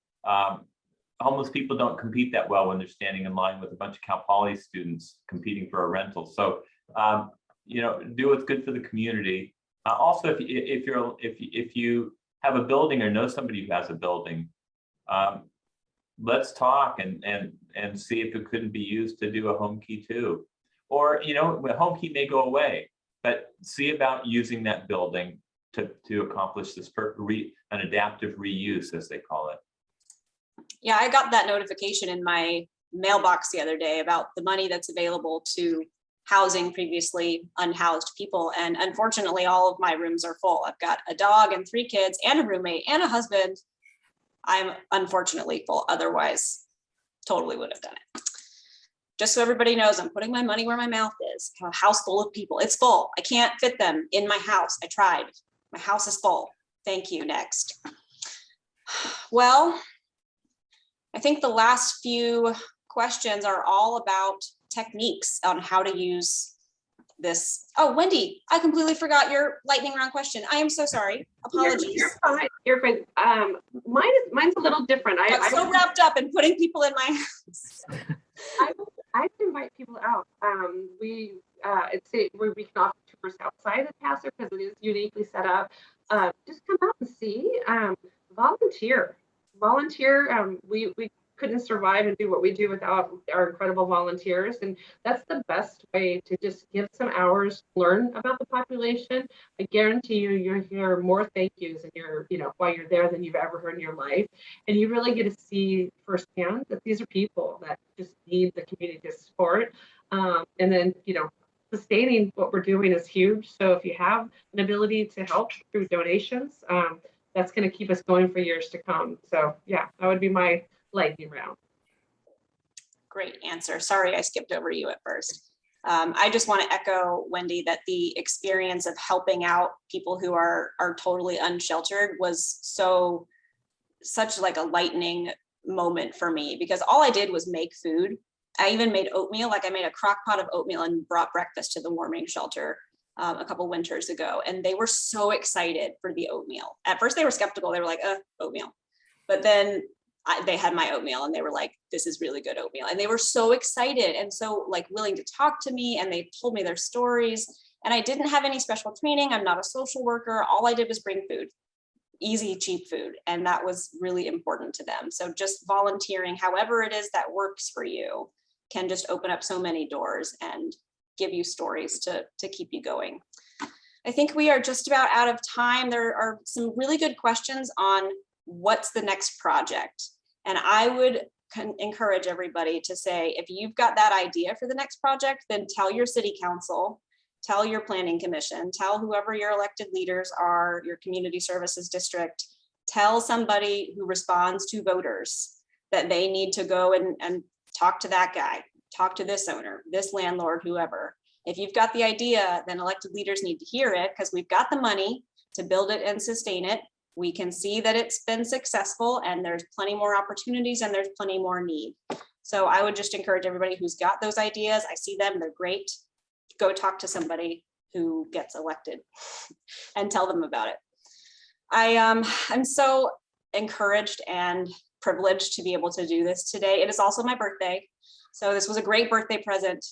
Homeless people don't compete that well when they're standing in line with a bunch of Cal Poly students competing for a rental. So do what's good for the community. Also, if you have a building or know somebody who has a building, let's talk and see if it couldn't be used to do a Homekey too. Or Homekey may go away, but see about using that building to accomplish this an adaptive reuse, as they call it.
Yeah, I got that notification in my mailbox the other day about the money that's available to housing previously unhoused people. And unfortunately, all of my rooms are full. I've got a dog and 3 kids and a roommate and a husband. I'm unfortunately full. Otherwise, totally would have done it. Just so everybody knows, I'm putting my money where my mouth is. I have a house full of people. It's full. I can't fit them in my house. I tried. My house is full. Thank you. Next. Well, I think the last few questions are all about techniques on how to use this. Oh, Wendy, I completely forgot your lightning round question. I am so sorry. Apologies.
You're fine. You're fine. Mine's a little different.
I got so wrapped up in putting people in my house.
I invite people out. We can offer tours outside the pastor because it is uniquely set up. Just come out and see. Volunteer. We couldn't survive and do what we do without our incredible volunteers, and that's the best way to just give some hours, learn about the population. I guarantee you'll hear more thank yous while you're there than you've ever heard in your life, and you really get to see firsthand that these are people that just need the community support. And then sustaining what we're doing is huge. So if you have an ability to help through donations, that's going to keep us going for years to come. So yeah, that would be my lightning round.
Great answer. Sorry, I skipped over you at first. I just want to echo, Wendy, that the experience of helping out people who are totally unsheltered was such like a lightning moment for me, because all I did was make food. I even made oatmeal. Like I made a crock pot of oatmeal and brought breakfast to the warming shelter a couple winters ago. And they were so excited for the oatmeal. At first they were skeptical. They were like, oatmeal. But then they had my oatmeal and they were like, this is really good oatmeal. And they were so excited and so like willing to talk to me, and they told me their stories. And I didn't have any special training. I'm not a social worker. All I did was bring food, easy, cheap food. And that was really important to them. So just volunteering, however it is that works for you, can just open up so many doors and give you stories to keep you going. I think we are just about out of time. There are some really good questions on what's the next project. And I would encourage everybody to say, if you've got that idea for the next project, then tell your city council, tell your planning commission, tell whoever your elected leaders are, your community services district, tell somebody who responds to voters that they need to go and talk to that guy, talk to this owner, this landlord, whoever. If you've got the idea, then elected leaders need to hear it, because we've got the money to build it and sustain it. We can see that it's been successful, and there's plenty more opportunities and there's plenty more need. So I would just encourage everybody who's got those ideas. I see them, they're great. Go talk to somebody who gets elected and tell them about it. I'm so encouraged and privileged to be able to do this today. It is also my birthday. So this was a great birthday present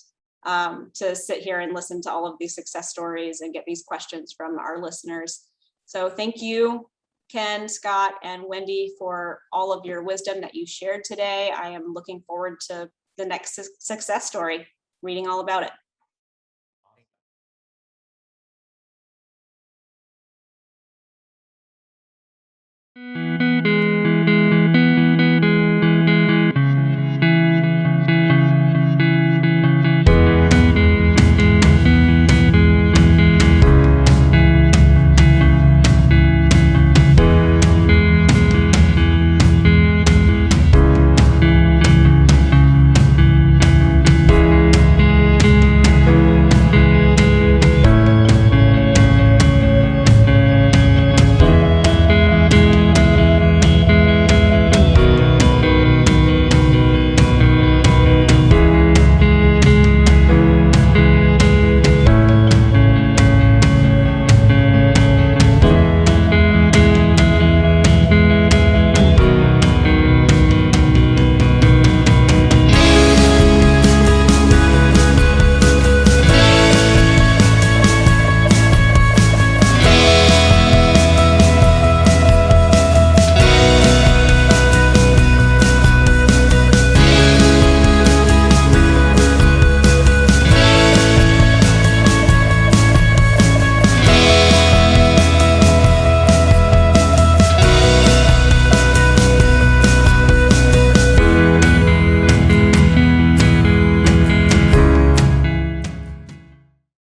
to sit here and listen to all of these success stories and get these questions from our listeners. So thank you, Ken, Scott, and Wendy, for all of your wisdom that you shared today. I am looking forward to the next success story, reading all about it.